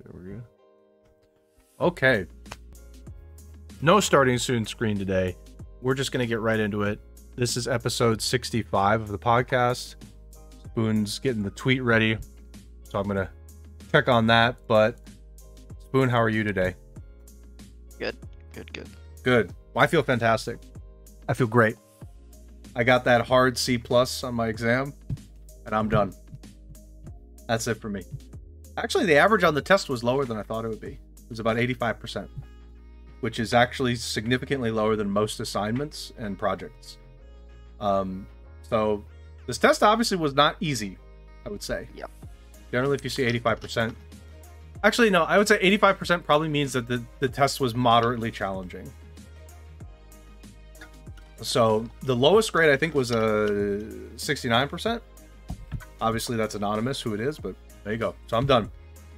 There we go. Okay. No starting soon screen today. We're just going to get right into it. This is episode 65 of the podcast. Spoon's getting the tweet ready, so I'm going to check on that. But Spoon, how are you today? Good. Good. Well, I feel fantastic. I feel great. I got that hard C+ on my exam, and I'm done. That's it for me. Actually, the average on the test was lower than I thought it would be. It was about 85%, which is actually significantly lower than most assignments and projects. So this test obviously was not easy, I would say. Yep. Generally, if you see 85%... Actually, no, I would say 85% probably means that the test was moderately challenging. So the lowest grade, I think, was a 69%. Obviously, that's anonymous who it is, but there you go. So I'm done.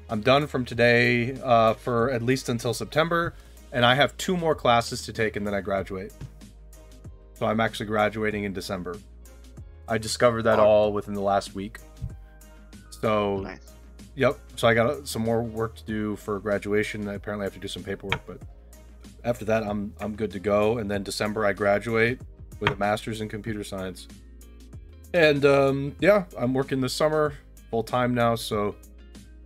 I'm done from today for at least until September, and I have 2 more classes to take, and then I graduate. So I'm actually graduating in December. I discovered that all within the last week. So, Nice. Yep. So I got some more work to do for graduation. I apparently have to do some paperwork, but after that, I'm good to go. And then December, I graduate with a master's in computer science. And yeah, I'm working this summer full time now, so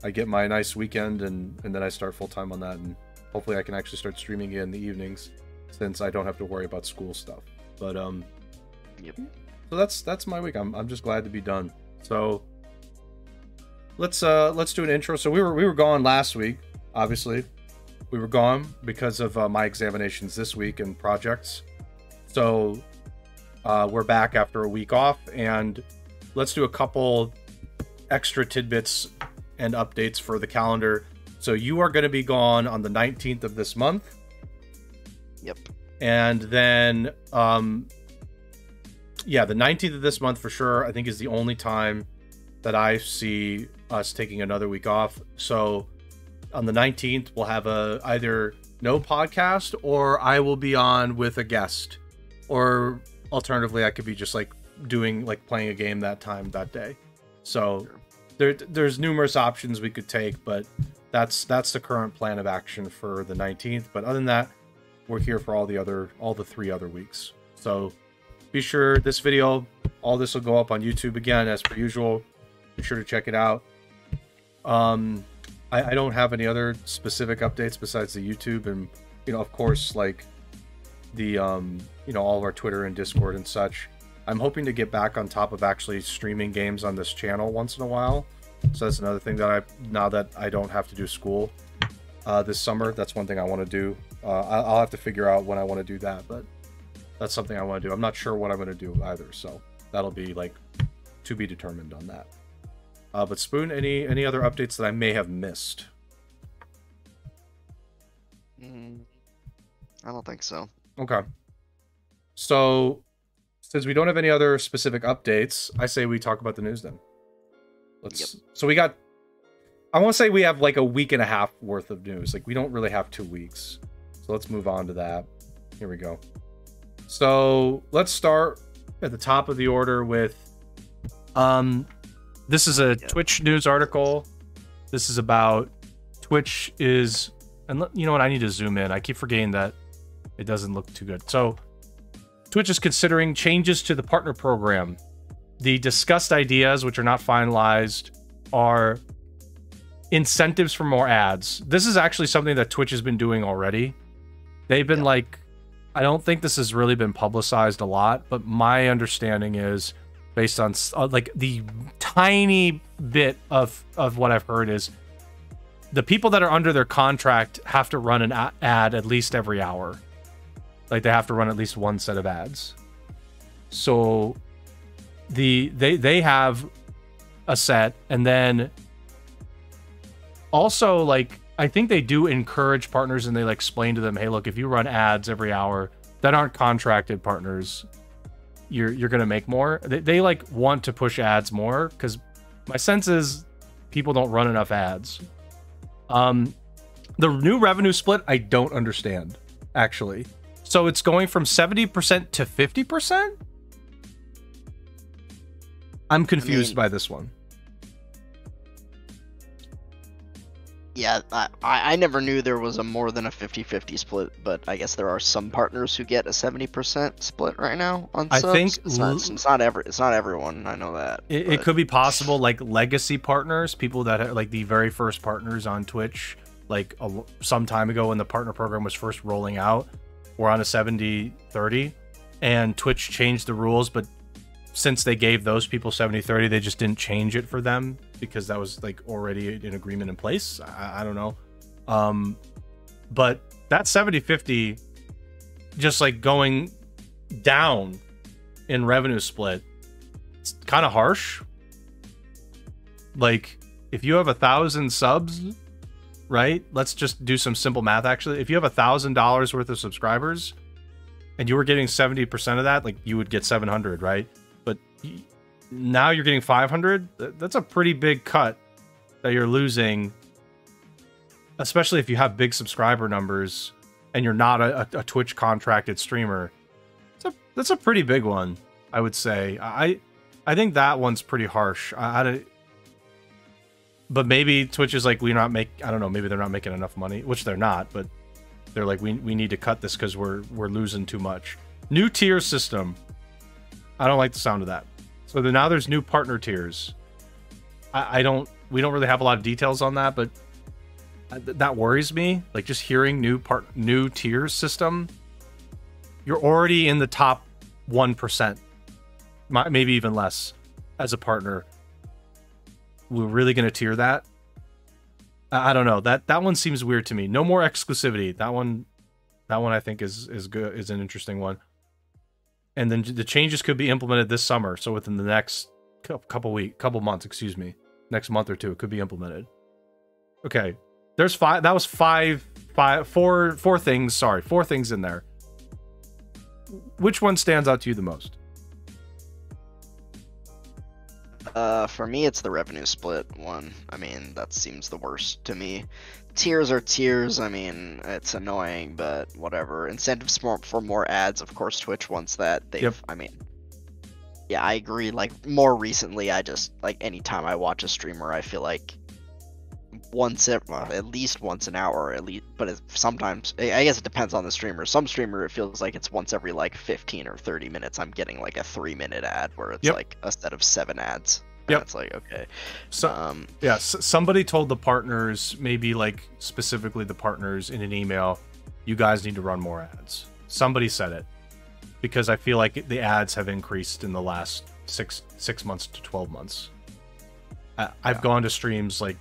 I get my nice weekend, and then I start full time on that, and hopefully I can actually start streaming in the evenings, since I don't have to worry about school stuff. But Yep. so that's my week. I'm just glad to be done. So let's do an intro. So we were gone last week. Obviously, we were gone because of my examinations this week and projects. So we're back after a week off, and let's do a couple extra tidbits and updates for the calendar. So you are going to be gone on the 19th of this month. Yep. And then yeah, the 19th of this month for sure, I think, is the only time that I see us taking another week off. So on the 19th, we'll have either no podcast, or I will be on with a guest, or alternatively, I could be just playing a game that day. So there's numerous options we could take, but that's the current plan of action for the 19th. But other than that, we're here for all the 3 other weeks. So be sure this video, all this will go up on YouTube again as per usual. Be sure to check it out. I don't have any other specific updates besides the YouTube, and of course, like the all of our Twitter and Discord and such. I'm hoping to get back on top of actually streaming games on this channel once in a while. So that's another thing that now that I don't have to do school this summer, that's one thing I want to do. I'll have to figure out when I want to do that, but that's something I want to do. I'm not sure what I'm going to do either, so that'll be to be determined on that. But Spoon, any other updates that I may have missed? I don't think so. Okay. So, since we don't have any other specific updates, I say we talk about the news then. Yep. So I want to say we have a week and a half worth of news. We don't really have 2 weeks. So let's move on to that. Here we go. So let's start at the top of the order with, this is a Twitch news article. This is about Twitch is, and you know what? I need to zoom in. I keep forgetting that it doesn't look too good. So Twitch is considering changes to the partner program. The discussed ideas, which are not finalized, are incentives for more ads. This is actually something that Twitch has been doing already. They've been I don't think this has really been publicized a lot, but my understanding is, based on the tiny bit of what I've heard, is the people that are under their contract have to run an ad at least every hour. They have to run at least one set of ads. So they have a set, and then also I think they do encourage partners, and they explain to them, hey, look, if you run ads every hour that aren't contracted partners, you're gonna make more. They want to push ads more, because my sense is people don't run enough ads. The new revenue split, I don't understand, actually. So it's going from 70% to 50%? I'm confused by this one. Yeah, I never knew there was a more than a 50-50 split, but I guess there are some partners who get a 70% split right now on I subs. think It's not everyone. I know that. it could be possible, like legacy partners, people that are like the very first partners on Twitch, like some time ago when the partner program was first rolling out, were on a 70-30, and Twitch changed the rules, but since they gave those people 70-30, they just didn't change it for them because that was like already an agreement in place. I don't know. But that 70-50 just like going down in revenue split, it's kind of harsh. Like if you have 1,000 subs, right? Let's just do some simple math actually. If you have $1,000 worth of subscribers and you were getting 70% of that, like you would get 700, right? But now you're getting 500. That's a pretty big cut that you're losing, especially if you have big subscriber numbers and you're not a Twitch contracted streamer. That's a pretty big one, I would say. I think that one's pretty harsh. But maybe Twitch is like, I don't know, maybe they're not making enough money, which they're not, but they're like, we need to cut this because we're losing too much. New tier system. I don't like the sound of that. So now there's new partner tiers. We don't really have a lot of details on that, but that worries me. Like just hearing new tiers system. You're already in the top 1%, maybe even less as a partner. We're really going to tier that? I don't know. That one seems weird to me. No more exclusivity. That one I think is good, is an interesting one. And then the changes could be implemented this summer, so within the next couple months, excuse me, next month or two, it could be implemented. Okay, there's five. That was four things. Sorry, 4 things in there. Which one stands out to you the most? For me, it's the revenue split one. I mean, that seems the worst to me. Tiers are tiers. I mean, it's annoying, but whatever. Incentives for more ads. Of course, Twitch wants that. I mean, yeah, I agree. Like, more recently, I just, like, anytime I watch a streamer, I feel like at least once an hour, but sometimes, I guess it depends on the streamer. Some streamer, it feels like it's once every, like, 15 or 30 minutes, I'm getting, like, a 3-minute ad where it's, like, a set of 7 ads. Yep. It's like, okay. So, yeah, somebody told the partners, maybe, like, specifically the partners in an email, you guys need to run more ads. Somebody said it. Because I feel like the ads have increased in the last 6 months to 12 months. I've gone to streams, like,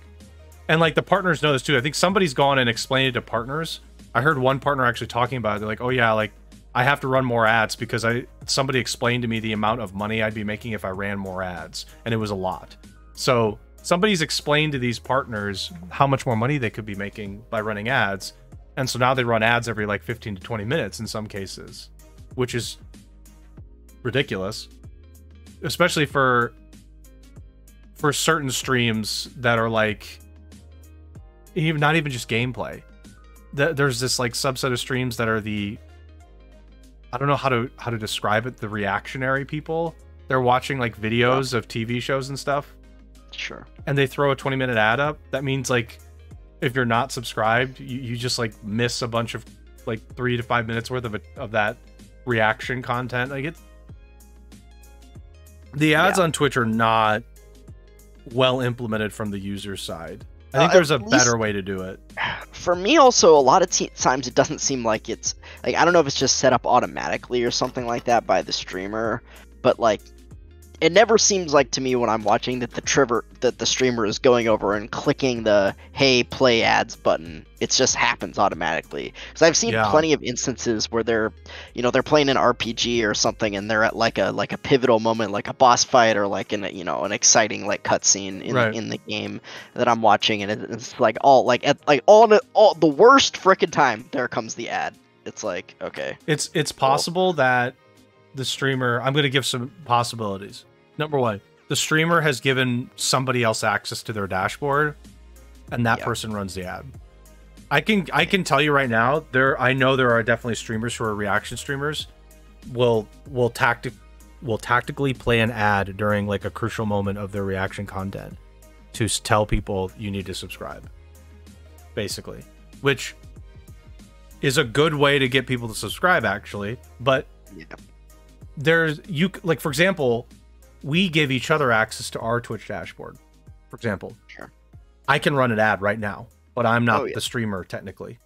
and like the partners know this too. I think somebody's gone and explained it to partners. I heard one partner actually talking about it. They're like, oh yeah, like I have to run more ads because somebody explained to me the amount of money I'd be making if I ran more ads, and it was a lot. So somebody's explained to these partners how much more money they could be making by running ads, and so now they run ads every like 15 to 20 minutes in some cases, which is ridiculous, especially for certain streams that are like not even just gameplay. There's this like subset of streams that are I don't know how to describe it, the reactionary people. They're watching like videos of TV shows and stuff. Sure. And they throw a 20-minute ad up. That means like if you're not subscribed, you just like miss a bunch of like 3 to 5 minutes worth of that reaction content. Like the ads on Twitch are not well implemented from the user side. I think there's a better way to do it. For me, also, a lot of times it doesn't seem like it's like, I don't know if it's just set up automatically or something like that by the streamer, but like it never seems like to me when I'm watching that the streamer is going over and clicking the "Hey, play ads" button. It just happens automatically. Because I've seen plenty of instances where they're playing an RPG or something, and they're at like a pivotal moment, like a boss fight or like an exciting like cutscene in the game that I'm watching, and it's like all the worst frickin' time there comes the ad. It's like, okay, it's possible that the streamer. I'm going to give some possibilities. Number one, the streamer has given somebody else access to their dashboard, and that person runs the ad. I can tell you right now, I know there are definitely streamers who are reaction streamers will tactically play an ad during like a crucial moment of their reaction content to tell people you need to subscribe. basically, which is a good way to get people to subscribe, actually. But Yeah. like, for example, we give each other access to our Twitch dashboard. For example, Sure. I can run an ad right now, but I'm not Oh, yeah. the streamer technically.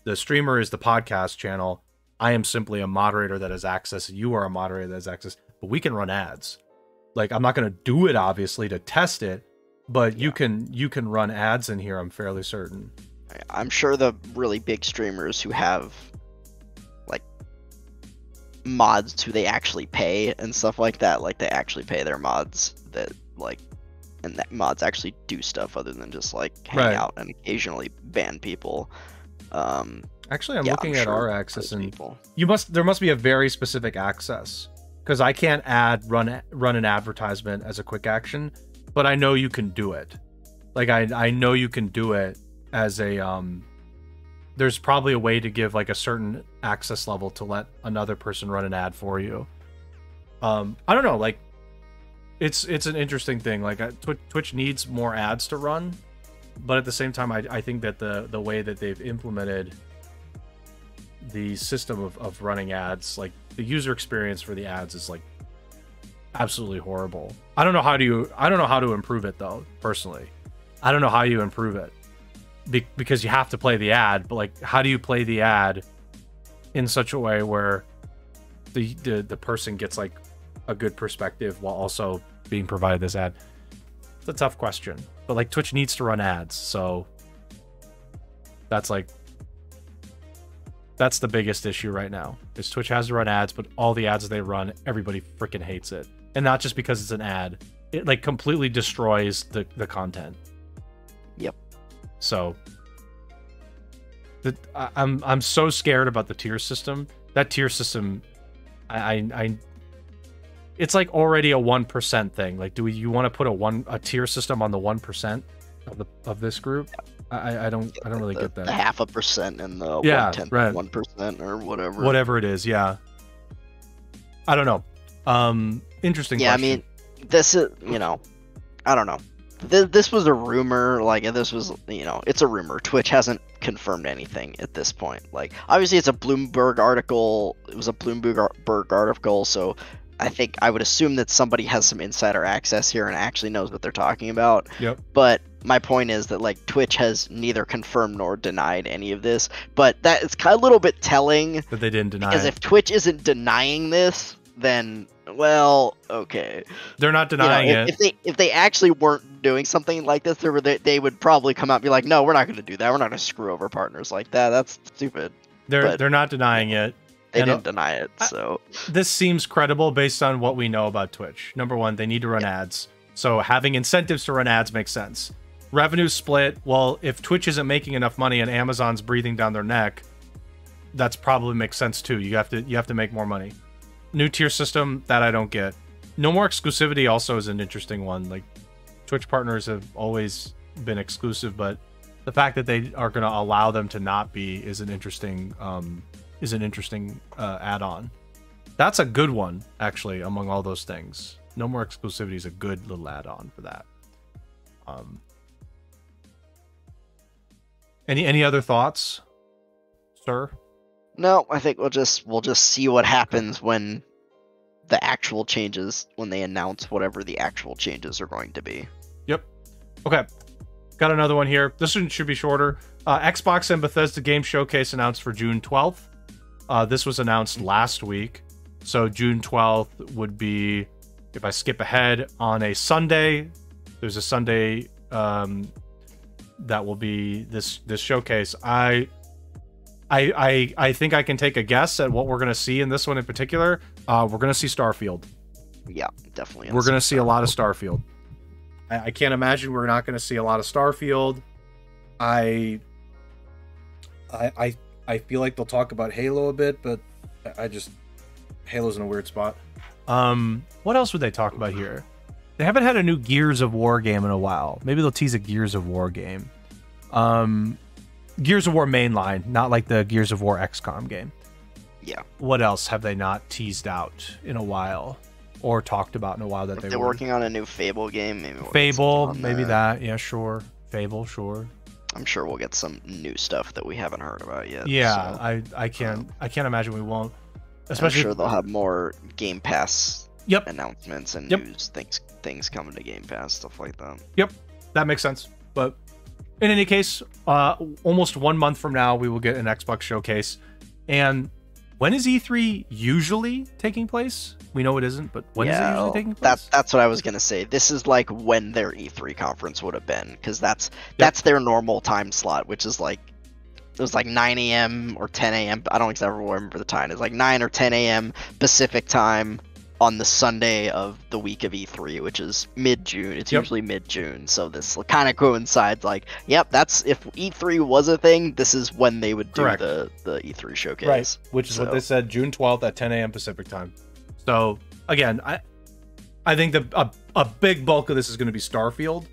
The streamer is the podcast channel. I am simply a moderator that has access. You are a moderator that has access, but we can run ads. Like, I'm not going to do it obviously to test it, but you can run ads in here. I'm fairly certain. I'm sure the really big streamers who have like mods who they actually pay and stuff like that, like they actually pay their mods that like, and that mods actually do stuff other than just like hang out and occasionally ban people. Actually, I'm looking at our access, and people. there must be a very specific access, because I can't run an advertisement as a quick action, but I know you can do it. Like, I know you can do it as a there's probably a way to give like a certain access level to let another person run an ad for you. I don't know, like it's an interesting thing. Like, Twitch needs more ads to run, but at the same time, I think that the way that they've implemented the system of running ads, like the user experience for the ads, is like absolutely horrible. I don't know how to improve it though. Personally, I don't know how you improve it, because you have to play the ad. But like, how do you play the ad in such a way where the person gets like a good perspective while also being provided this ad? It's a tough question, but like, Twitch needs to run ads, so that's the biggest issue right now. Is Twitch has to run ads, but all the ads they run, everybody freaking hates it. And not just because it's an ad. It like completely destroys the content. Yep. So I'm so scared about the tier system. That tier system, it's like already a 1% thing. Like, you want to put a tier system on the 1% of this group? I don't really get that. The 0.5% and the 1% or whatever. Whatever it is, yeah. I don't know. Interesting question. I mean, this is, I don't know. This was a rumor, like, this was, it's a rumor. Twitch hasn't confirmed anything at this point. Like, obviously it's a Bloomberg article. It was a Bloomberg article, so I would assume that somebody has some insider access here and actually knows what they're talking about. Yep. But my point is that, like, Twitch has neither confirmed nor denied any of this. But that is kind of a little bit telling that they didn't deny because it. if Twitch isn't denying this, then, well, okay. They're not denying it. If they actually weren't doing something like this, they would probably come out and be like, no, we're not going to do that. We're not going to screw over partners like that. That's stupid. They're not denying it. They didn't deny it, so... This seems credible based on what we know about Twitch. Number one, they need to run ads. So having incentives to run ads makes sense. Revenue split, well, if Twitch isn't making enough money and Amazon's breathing down their neck, that's probably makes sense too. You have to make more money. New tier system, that I don't get. No more exclusivity also is an interesting one. Like, Twitch partners have always been exclusive, but the fact that they are going to allow them to not be is an interesting add-on. That's a good one, actually, among all those things. No more exclusivity is a good little add-on for that. Any other thoughts, sir? No, I think we'll just see what happens when the actual changes, when they announce whatever the actual changes are going to be. Yep. Okay. Got another one here. This one should be shorter. Xbox and Bethesda Game Showcase announced for June 12th. This was announced last week. So June 12th would be, if I skip ahead, on a Sunday. There's a Sunday that will be this showcase. I think I can take a guess at what we're going to see in this one in particular. We're going to see Starfield. Yeah, definitely. We're going to see a lot of Starfield. I can't imagine we're not going to see a lot of Starfield. I feel like they'll talk about Halo a bit, but Halo's in a weird spot. What else would they talk about here? They haven't had a new Gears of War game in a while. Maybe they'll tease a Gears of War game. Gears of War mainline, not like the Gears of War XCOM game. Yeah. What else have they not teased out in a while or talked about in a while that they're working on a new Fable game? Maybe Fable, maybe that. Yeah, sure. Fable, sure. I'm sure we'll get some new stuff that we haven't heard about yet. Yeah, so, I can't imagine we won't. Especially, I'm sure they'll have more Game Pass announcements and news things coming to Game Pass, stuff like that. Yep, that makes sense. But in any case, almost 1 month from now, we will get an Xbox showcase. And when is E3 usually taking place? We know it isn't, but when is it usually taking place? That's what I was gonna say. This is like when their E3 conference would have been, because that's their normal time slot, which is like it was like 9 a.m. or 10 a.m. I don't exactly remember the time. It's like 9 or 10 a.m. Pacific time on the Sunday of the week of E3, which is mid-June. It's usually mid-June, so this kind of coincides. Like, that's if E3 was a thing, this is when they would do the E3 showcase. Right, which is what they said, June 12th at 10 a.m. Pacific time. So again, I think a big bulk of this is going to be Starfield,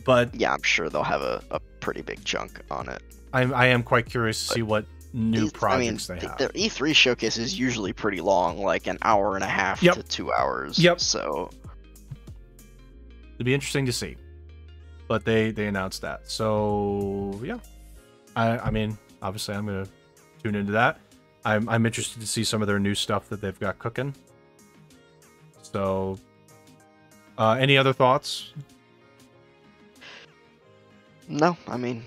but yeah, I'm sure they'll have a pretty big chunk on it. I am quite curious to see what new projects they have. Their E3 showcase is usually pretty long, like an hour and a half to 2 hours. So it'd be interesting to see. But they announced that. So yeah. I mean, obviously I'm gonna tune into that. I'm interested to see some of their new stuff that they've got cooking. So any other thoughts? No, I mean,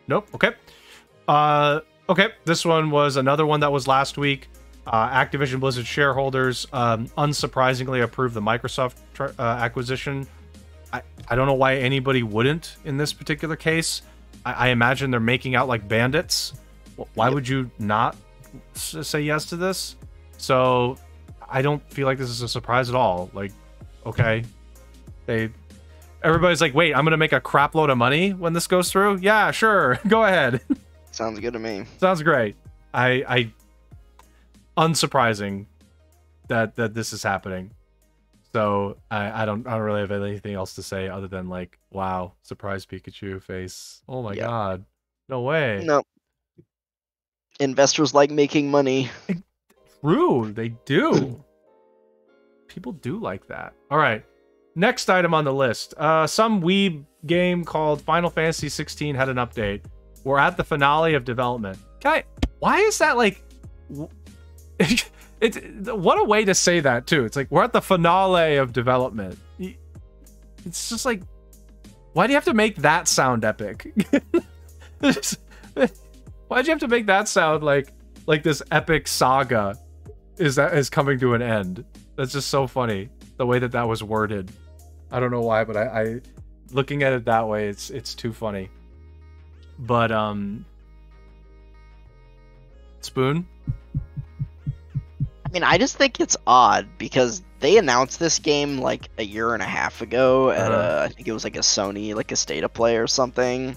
nope. Okay. Okay. This one was another one that was last week. Activision Blizzard shareholders unsurprisingly approved the Microsoft acquisition. I don't know why anybody wouldn't in this particular case. I imagine they're making out like bandits. Why would you not say yes to this? So I don't feel like this is a surprise at all. Like, okay, everybody's like, wait, I'm gonna make a crap load of money when this goes through. Yeah, sure, go ahead. Sounds good to me. Sounds great. I unsurprising that this is happening. So I don't really have anything else to say other than like, wow, surprise Pikachu face. Oh my god, no way. No. Investors like making money. True, they do. People do like that. All right. Next item on the list. Some weeb game called Final Fantasy 16 had an update. We're at the finale of development. Why is that like... what a way to say that, too. It's like, we're at the finale of development. It's just like... Why do you have to make that sound epic? Why'd you have to make that sound like this epic saga is coming to an end? That's just so funny, the way that was worded. I don't know why, but I looking at it that way, it's too funny. But Spoon? I mean, I just think it's odd because they announced this game like a year and a half ago at I think it was like a Sony, like a State of Play or something.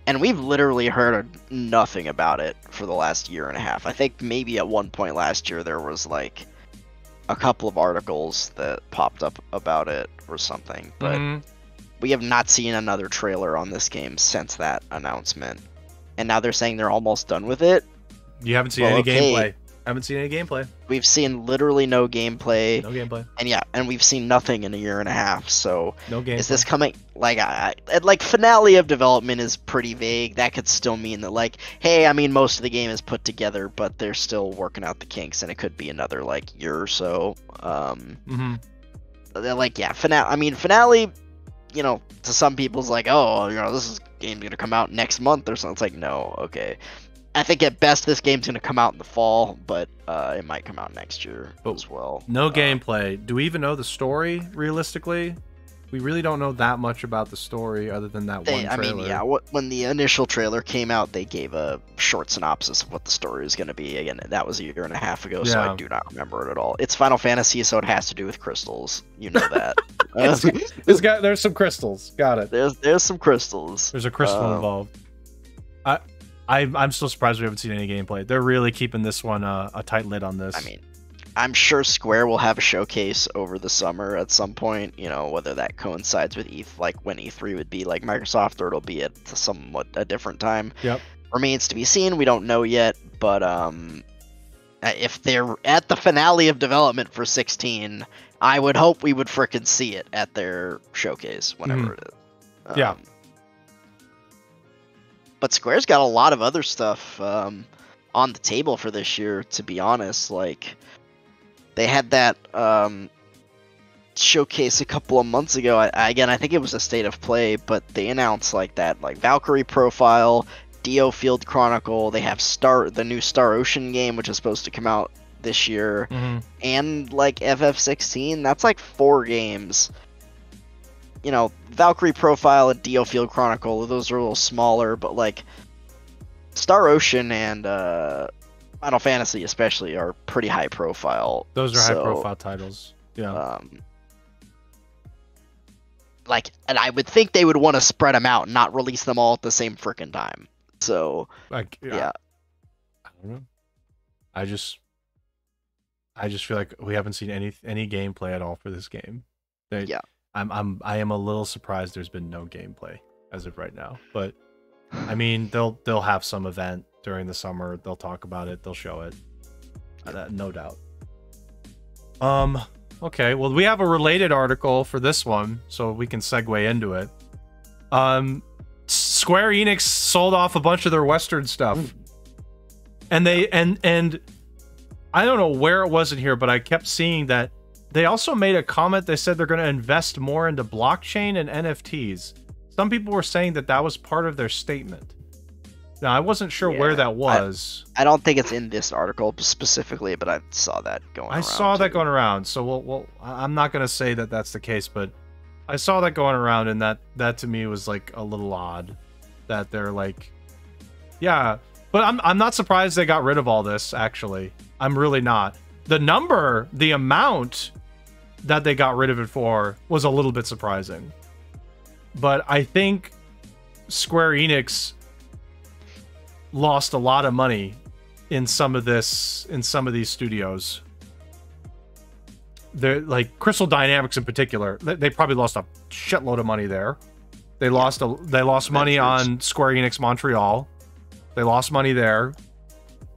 And we've literally heard nothing about it for the last year and a half. I think maybe at one point last year there was like a couple of articles that popped up about it or something. But we have not seen another trailer on this game since that announcement. And now they're saying they're almost done with it. You haven't seen any gameplay. Haven't seen any gameplay. We've seen literally no gameplay. No gameplay. And we've seen nothing in a year and a half. So no gameplay. Is this coming? Like finale of development is pretty vague. That could still mean that like, hey, I mean most of the game is put together, but they're still working out the kinks, and it could be another like year or so. They're like, yeah, finale. I mean finale. You know, to some people's like, oh, you know, this game's gonna come out next month or something. It's like, no, okay. I think at best this game's going to come out in the fall, but it might come out next year as well. No gameplay. Do we even know the story, realistically? We really don't know that much about the story other than that one trailer. I mean, yeah, when the initial trailer came out, they gave a short synopsis of what the story is going to be. Again, that was a year and a half ago, so I do not remember it at all. It's Final Fantasy, so it has to do with crystals. You know that. There's some crystals. Got it. There's some crystals. There's a crystal involved. I'm still surprised we haven't seen any gameplay. They're really keeping this one a tight lid on this. I mean, I'm sure Square will have a showcase over the summer at some point. You know, whether that coincides with when E3 would be like Microsoft, or it'll be at somewhat a different time. Yep. Remains to be seen. We don't know yet, but if they're at the finale of development for 16, I would hope we would frickin' see it at their showcase whenever it is. Yeah. But Square's got a lot of other stuff on the table for this year, to be honest. Like, they had that showcase a couple of months ago. I think it was a state of play, but they announced like that, like Valkyrie profile, Dio Field Chronicle. They have the new Star Ocean game, which is supposed to come out this year, and like FF16. That's like 4 games. You know, Valkyrie profile and Dio Field Chronicle, those are a little smaller, but like Star Ocean and Final Fantasy especially are pretty high profile. Those are high profile titles. Yeah. Like, and I would think they would want to spread them out and not release them all at the same freaking time. So, like, yeah. I don't know. I just feel like we haven't seen any gameplay at all for this game. Yeah. I am a little surprised there's been no gameplay as of right now. But I mean, they'll have some event during the summer. They'll talk about it. They'll show it. No doubt. Okay. Well, we have a related article for this one, so we can segue into it. Square Enix sold off a bunch of their Western stuff, and I don't know where it was in here, but I kept seeing that. They also made a comment. They said they're going to invest more into blockchain and NFTs. Some people were saying that was part of their statement. Now, I wasn't sure where that was. I don't think it's in this article specifically, but I saw that going around. I saw that going around. So I'm not going to say that that's the case, but I saw that going around, and that to me was like a little odd that they're like, yeah. But I'm not surprised they got rid of all this, actually. I'm really not. The amount that they got rid of it for was a little bit surprising. But I think Square Enix lost a lot of money in some of these studios. They're like Crystal Dynamics in particular. They probably lost a shitload of money there. They lost money on Square Enix Montreal. They lost money there,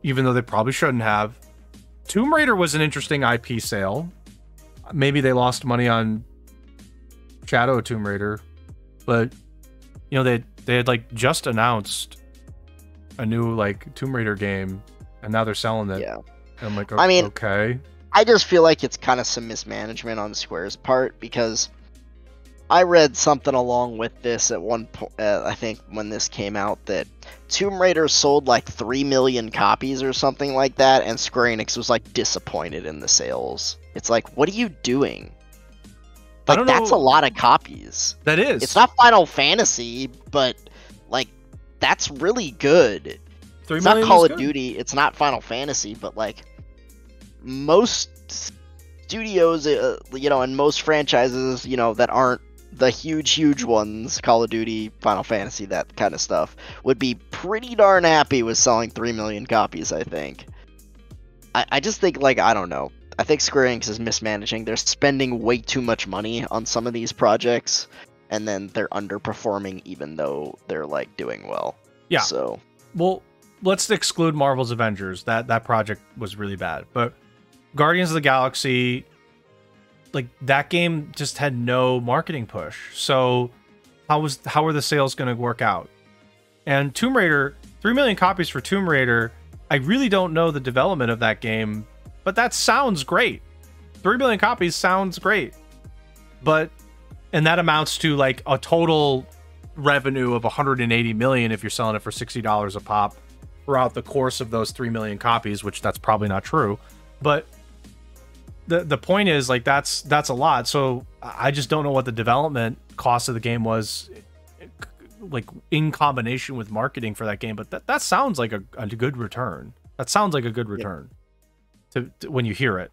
even though they probably shouldn't have. Tomb Raider was an interesting IP sale. Maybe they lost money on Shadow of Tomb Raider, but you know they had like just announced a new like Tomb Raider game, and now they're selling it. Yeah, and I'm like, okay. I just feel like it's kind of some mismanagement on Square's part, because I read something along with this at one point. I think when this came out, that Tomb Raider sold like 3 million copies or something like that, and Square Enix was like disappointed in the sales. It's like, what are you doing? Like, that's a lot of copies. That is. It's not Final Fantasy, but like, that's really good. It's not Call of Duty. It's not Final Fantasy, but like most studios, you know, and most franchises, you know, that aren't the huge ones, Call of Duty, Final Fantasy, that kind of stuff, would be pretty darn happy with selling 3 million copies, I think. I just think, like, I don't know. I think Square Enix is mismanaging. They're spending way too much money on some of these projects, and then they're underperforming even though they're, like, doing well. Yeah. So, well, let's exclude Marvel's Avengers. That project was really bad. But Guardians of the Galaxy, like, that game just had no marketing push. So how are the sales going to work out? And Tomb Raider, 3 million copies for Tomb Raider, I really don't know the development of that game, but that sounds great. 3 million copies sounds great. And that amounts to like a total revenue of 180 million if you're selling it for $60 a pop throughout the course of those 3 million copies, which that's probably not true. But the point is, like, that's a lot. So I just don't know what the development cost of the game was, like, in combination with marketing for that game. But that sounds like a good return. That sounds like a good return to when you hear it.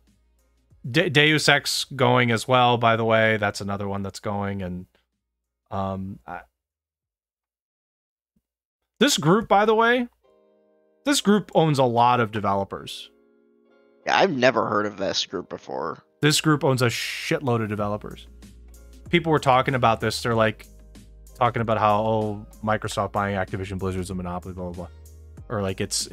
Deus Ex going as well, by the way. That's another one that's going. And this group, by the way, this group owns a lot of developers. Yeah, I've never heard of this group before. This group owns a shitload of developers. People were talking about this. They're like talking about how, oh, Microsoft buying Activision Blizzard's a monopoly, blah, blah, blah. Or like it's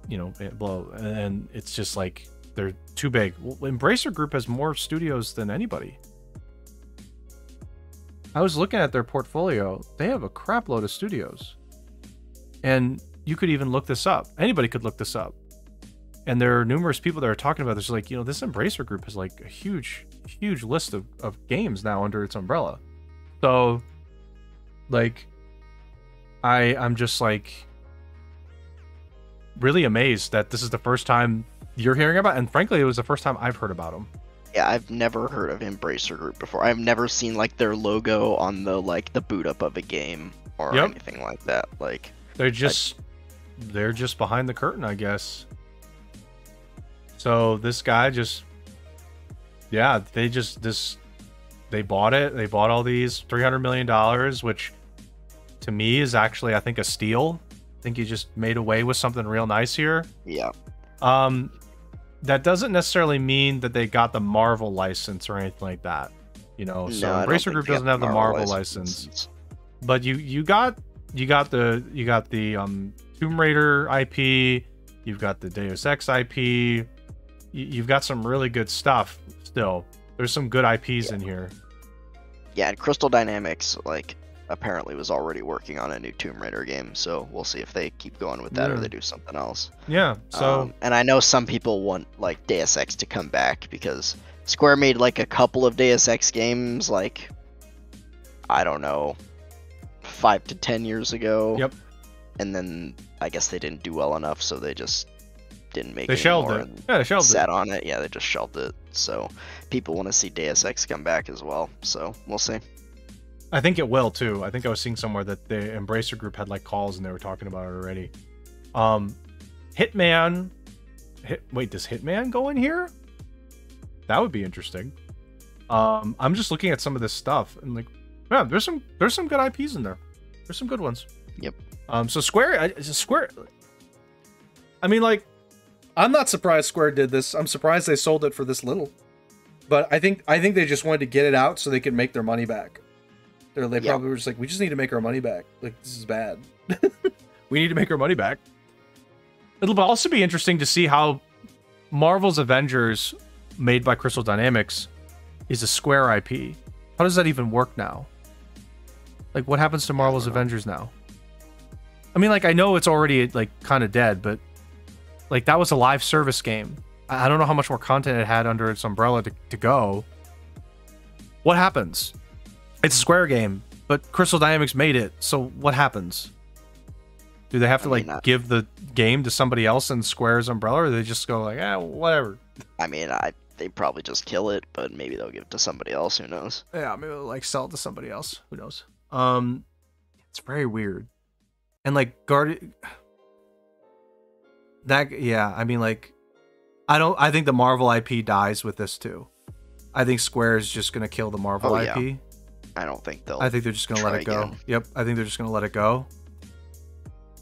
you know, blow. And it's just like they're too big. Well, Embracer Group has more studios than anybody. I was looking at their portfolio. They have a crap load of studios. And you could even look this up. Anybody could look this up. And there are numerous people that are talking about this. Like, this Embracer Group has like a huge list of games now under its umbrella. So, like, I'm just like really amazed that this is the first time you're hearing about, and frankly, it was the first time I've heard about them. Yeah, I've never heard of Embracer Group before. I've never seen like their logo on the boot up of a game or anything like that. Like they're just behind the curtain, I guess. So this guy just, yeah, they bought it. They bought all these $300 million, which to me is actually, I think, a steal. I think you just made away with something real nice here. Yeah. That doesn't necessarily mean that they got the Marvel license or anything like that. So Embracer Group doesn't have the Marvel license. But you got the Tomb Raider IP, you've got the Deus Ex IP, you've got some really good stuff still. There's some good IPs in here. Yeah, and Crystal Dynamics apparently was already working on a new Tomb Raider game, so we'll see if they keep going with that or they do something else. Yeah, so and I know some people want Deus Ex to come back because Square made a couple of Deus Ex games I don't know, 5 to 10 years ago. Yep. And then I guess they didn't do well enough, so they just didn't make it. They shelved it. Yeah, they shelved it. Sat on it. Yeah, they just shelved it. So people want to see Deus Ex come back as well. So we'll see. I think it will too. I think I was seeing somewhere that the Embracer Group had calls and they were talking about it already. Hitman. Wait, does Hitman go in here? That would be interesting. I'm just looking at some of this stuff and yeah, there's some good IPs in there. There's some good ones. Yep. So Square. I mean, I'm not surprised Square did this. I'm surprised they sold it for this little. But I think they just wanted to get it out so they could make their money back. They probably were just we just need to make our money back. This is bad. We need to make our money back. It'll also be interesting to see how Marvel's Avengers, made by Crystal Dynamics, is a Square IP. How does that even work now? What happens to Marvel's Avengers now? I mean, I know it's already kind of dead, but that was a live service game. I don't know how much more content it had under its umbrella to go. What happens? It's a Square game, but Crystal Dynamics made it, so what happens? Do they have to give the game to somebody else in Square's umbrella, or do they just go whatever? I mean, they probably just kill it, but maybe they'll give it to somebody else. Who knows? Yeah, maybe they'll sell it to somebody else. Who knows? It's very weird. And I mean, I think the Marvel IP dies with this too. I think Square is just gonna kill the Marvel IP. Yeah. I don't think they'll. I think they're just gonna let it go. Again. Yep, I think they're just gonna let it go.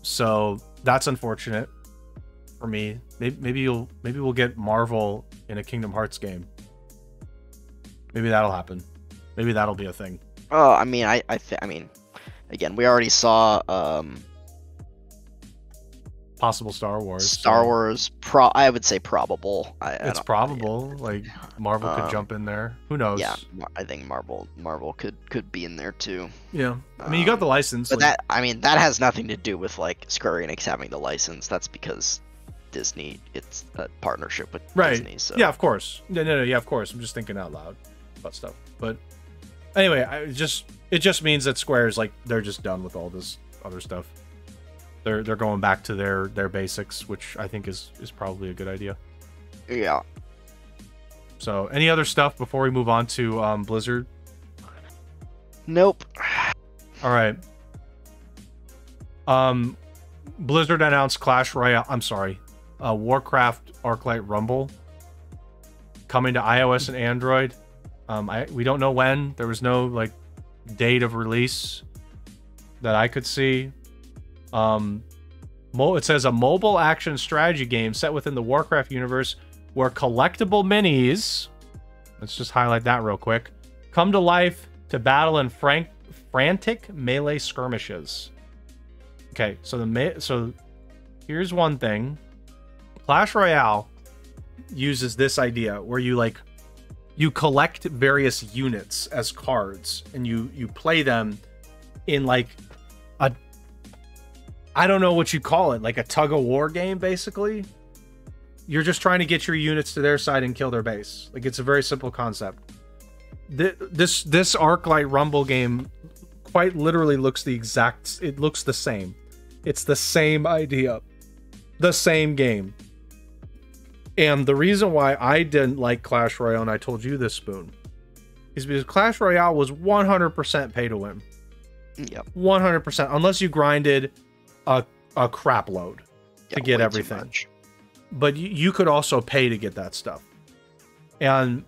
So that's unfortunate for me. Maybe we'll get Marvel in a Kingdom Hearts game. Maybe that'll happen. Maybe that'll be a thing. Oh, I mean, I mean, again, we already saw possible Star Wars. Star Wars, I would say probable. It's probable. Marvel could jump in there. Who knows? Yeah, I think Marvel could be in there too. Yeah, I mean, you got the license. But that has nothing to do with Square Enix having the license. That's because Disney, it's a partnership with Disney. So yeah, of course. No, yeah, of course. I'm just thinking out loud about stuff. But anyway, it just means that Square's they're just done with all this other stuff. They're going back to their basics, which I think is probably a good idea. Yeah. So, any other stuff before we move on to Blizzard? Nope. All right. Blizzard announced Clash Royale. I'm sorry, Warcraft Arclight Rumble coming to iOS and Android. We don't know when. There was no date of release that I could see. It says a mobile action strategy game set within the Warcraft universe where collectible minis, let's just highlight that real quick, come to life to battle in frantic melee skirmishes. Okay, so here's one thing. Clash Royale uses this idea where you you collect various units as cards, and you play them in like a, I don't know what you call it, like a tug of war game, basically. You're just trying to get your units to their side and kill their base. Like, it's a very simple concept. This Arclight Rumble game quite literally looks it looks the same. It's the same idea. The same game. And the reason why I didn't like Clash Royale, and I told you this, Spoon, is because Clash Royale was 100% pay to win. Yep. 100%, unless you grinded a crap load to get everything. But you could also pay to get that stuff. And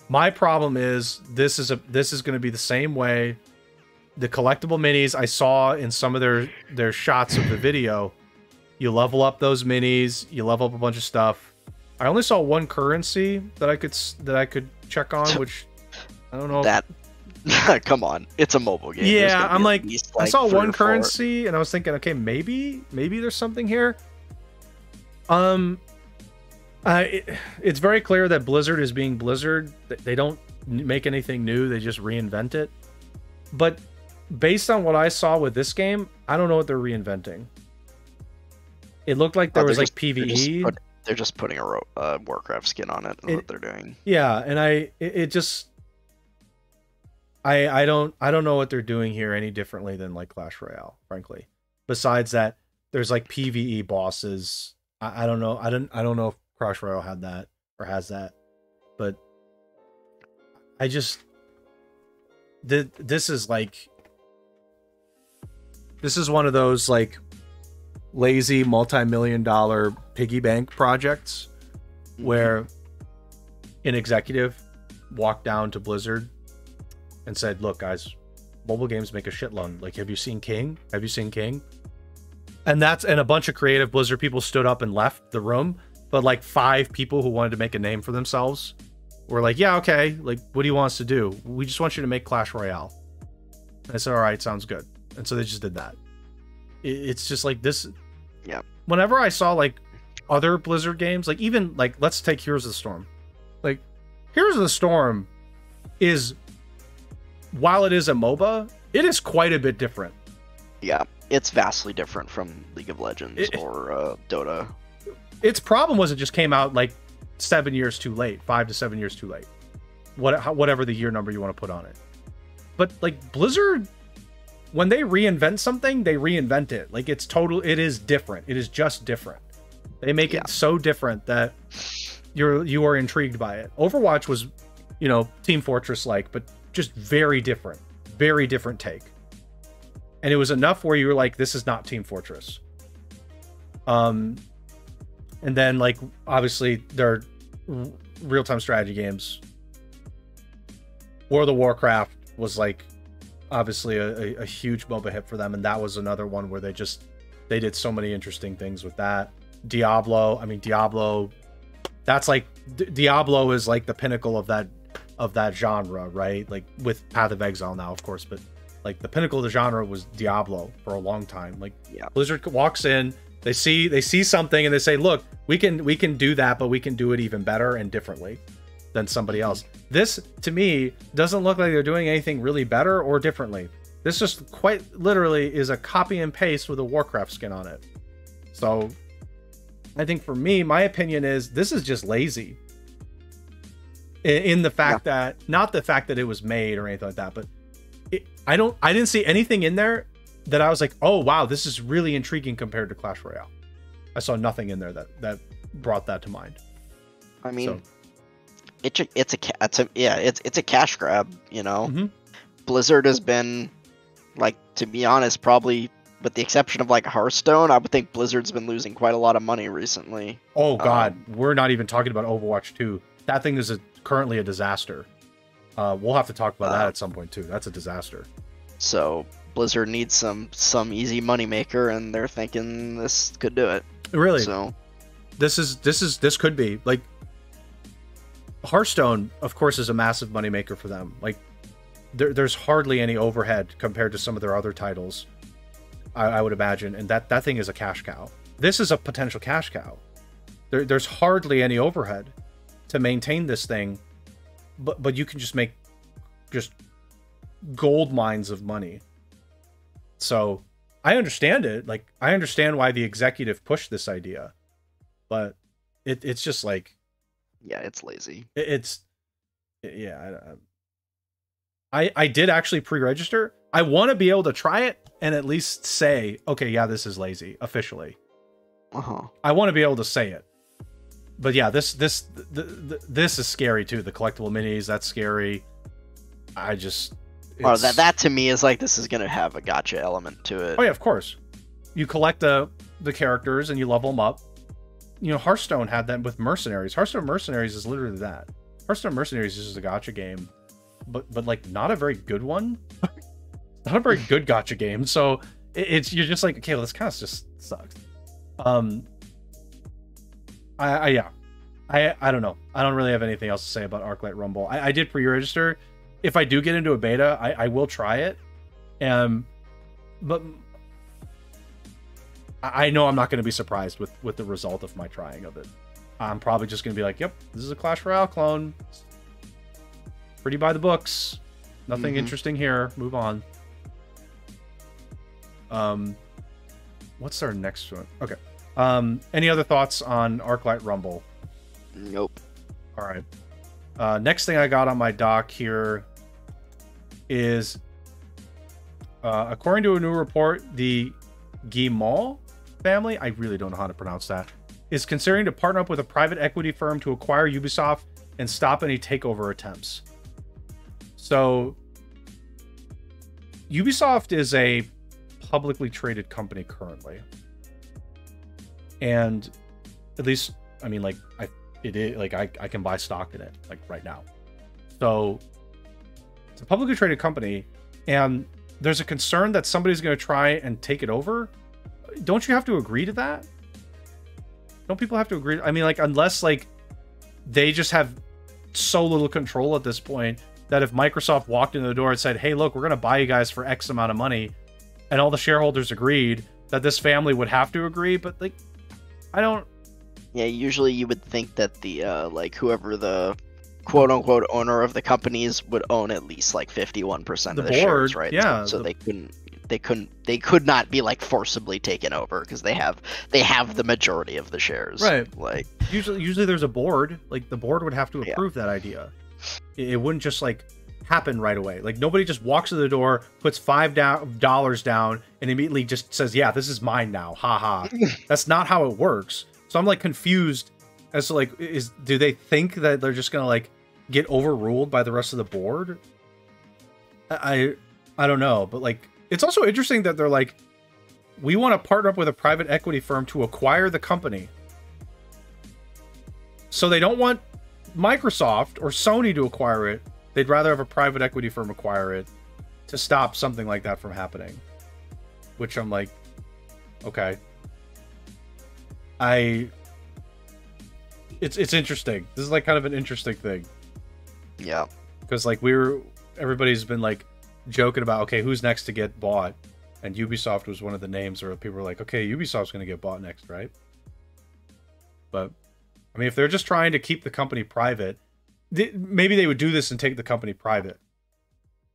my problem is this is going to be the same way. The collectible minis I saw in some of their shots of the video, you level up those minis, you level up a bunch of stuff. I only saw one currency that I could check on, which I don't know. That come on, it's a mobile game. Yeah, I'm like I saw one currency and I was thinking, okay, maybe there's something here. It's very clear that Blizzard is being Blizzard. They don't make anything new, they just reinvent it. But based on what I saw with this game, I don't know what they're reinventing. It looked like there was like PvE. They're just putting a Warcraft skin on it. What they're doing. Yeah, and I don't know what they're doing here any differently than like Clash Royale, frankly. Besides that, there's like PvE bosses. I don't know. I don't know if Clash Royale had that or has that, but I just this is one of those like lazy multi-million-dollar piggy bank projects where an executive walked down to Blizzard and said, look guys, mobile games make a shitload. Like, have you seen King? Have you seen King? And a bunch of creative Blizzard people stood up and left the room, but like 5 people who wanted to make a name for themselves were like, yeah, okay, like, what do you want us to do? We just want you to make Clash Royale. And I said, all right, sounds good. And so they just did that. It's just like this. Yeah. Whenever I saw like other Blizzard games, like even like, let's take Heroes of the Storm. Like, Heroes of the Storm is, while it is a MOBA, it is quite a bit different. Yeah, it's vastly different from League of Legends or Dota. Its problem was it just came out like 7 years too late, 5 to 7 years too late. Whatever the year number you want to put on it. But like Blizzard, when they reinvent something, they reinvent it. Like it is different. It is just different. They make it so different that you are intrigued by it. Overwatch was, Team Fortress like, but just very different take. And it was enough where you were like, this is not Team Fortress. And then like obviously their real-time strategy games. World of Warcraft was like obviously a huge MOBA hit for them, and that was another one where they did so many interesting things with that. Diablo, that's like Diablo is like the pinnacle of that genre, right? Like with Path of Exile now, of course, but like the pinnacle of the genre was Diablo for a long time. Like Blizzard walks in, they see something and they say, look, we can do that, but we can do it even better and differently than somebody else. This to me doesn't look like they're doing anything really better or differently. This just quite literally is a copy and paste with a Warcraft skin on it. So I think for me, my opinion is this is just lazy in the fact that, not the fact that it was made or anything like that, but I didn't see anything in there that I was like, oh wow, this is really intriguing compared to Clash Royale. I saw nothing in there that brought that to mind. I mean, so. It's a cash grab, Mm-hmm. Blizzard has been, like, to be honest, probably with the exception of like Hearthstone, I would think Blizzard's been losing quite a lot of money recently. Oh god, we're not even talking about Overwatch 2. That thing is currently a disaster. We'll have to talk about that at some point too. That's a disaster. So Blizzard needs some easy money maker, and they're thinking this could do it. Really? So this could be like Hearthstone, of course, is a massive money maker for them. Like there's hardly any overhead compared to some of their other titles, I would imagine, and that thing is a cash cow. This is a potential cash cow. There's hardly any overhead to maintain this thing but you can just make just gold mines of money. So I understand it. Like, I understand why the executive pushed this idea, but it's just like, yeah, it's lazy. I did actually pre-register. I want to be able to try it and at least say, okay, yeah, this is lazy officially. I want to be able to say it. But yeah, this is scary too. The collectible minis, that's scary. That to me is like, this is gonna have a gacha element to it. Oh yeah, of course. You collect the characters and you level them up. You know, Hearthstone had that with Mercenaries. Hearthstone Mercenaries is literally that. Hearthstone Mercenaries is just a gacha game, but like not a very good one. Not a very good gacha game. So you're just like, okay, well, this kind of just sucks. I don't know. I don't really have anything else to say about Arclight Rumble. I did pre-register. If I do get into a beta, I will try it. But I know I'm not going to be surprised with the result of my trying of it. I'm probably just going to be like, yep, this is a Clash Royale clone. Pretty by the books. Nothing interesting here. Move on. What's our next one? Okay. Any other thoughts on Arclight Rumble? Nope. All right. Next thing I got on my dock here is, according to a new report, the Guillemot family, I really don't know how to pronounce that, is considering to partner up with a private equity firm to acquire Ubisoft and stop any takeover attempts. So, Ubisoft is a publicly traded company currently. And at least, I mean, like, I can buy stock in it, like, right now. So, it's a publicly traded company, and there's a concern that somebody's going to try and take it over. Don't you have to agree to that? Don't people have to agree? I mean, like, unless, like, they just have so little control at this point that if Microsoft walked into the door and said, hey, look, we're going to buy you guys for X amount of money, and all the shareholders agreed, that this family would have to agree. But, like, I don't... Yeah, usually you would think that the, like, whoever the quote-unquote owner of the companies would own at least, like, 51% of the shares, right? Yeah. So they could not be, like, forcibly taken over, because they have the majority of the shares. Right. Like, usually there's a board. Like, the board would have to approve that idea. It wouldn't just, like, happen right away. Like, nobody just walks to the door, puts $5 down, and immediately just says, yeah, this is mine now. Ha. That's not how it works. So I'm, like, confused as to, like, do they think that they're just gonna, like, get overruled by the rest of the board? I don't know, but, like, it's also interesting that they're like, we want to partner up with a private equity firm to acquire the company. So they don't want Microsoft or Sony to acquire it. They'd rather have a private equity firm acquire it to stop something like that from happening. Which I'm like, okay. It's interesting. This is, like, kind of an interesting thing. Yeah. Because, like, everybody's been, like, joking about, okay, who's next to get bought? And Ubisoft was one of the names where people were like, okay, Ubisoft's going to get bought next, right? But, I mean, if they're just trying to keep the company private, maybe they would do this and take the company private.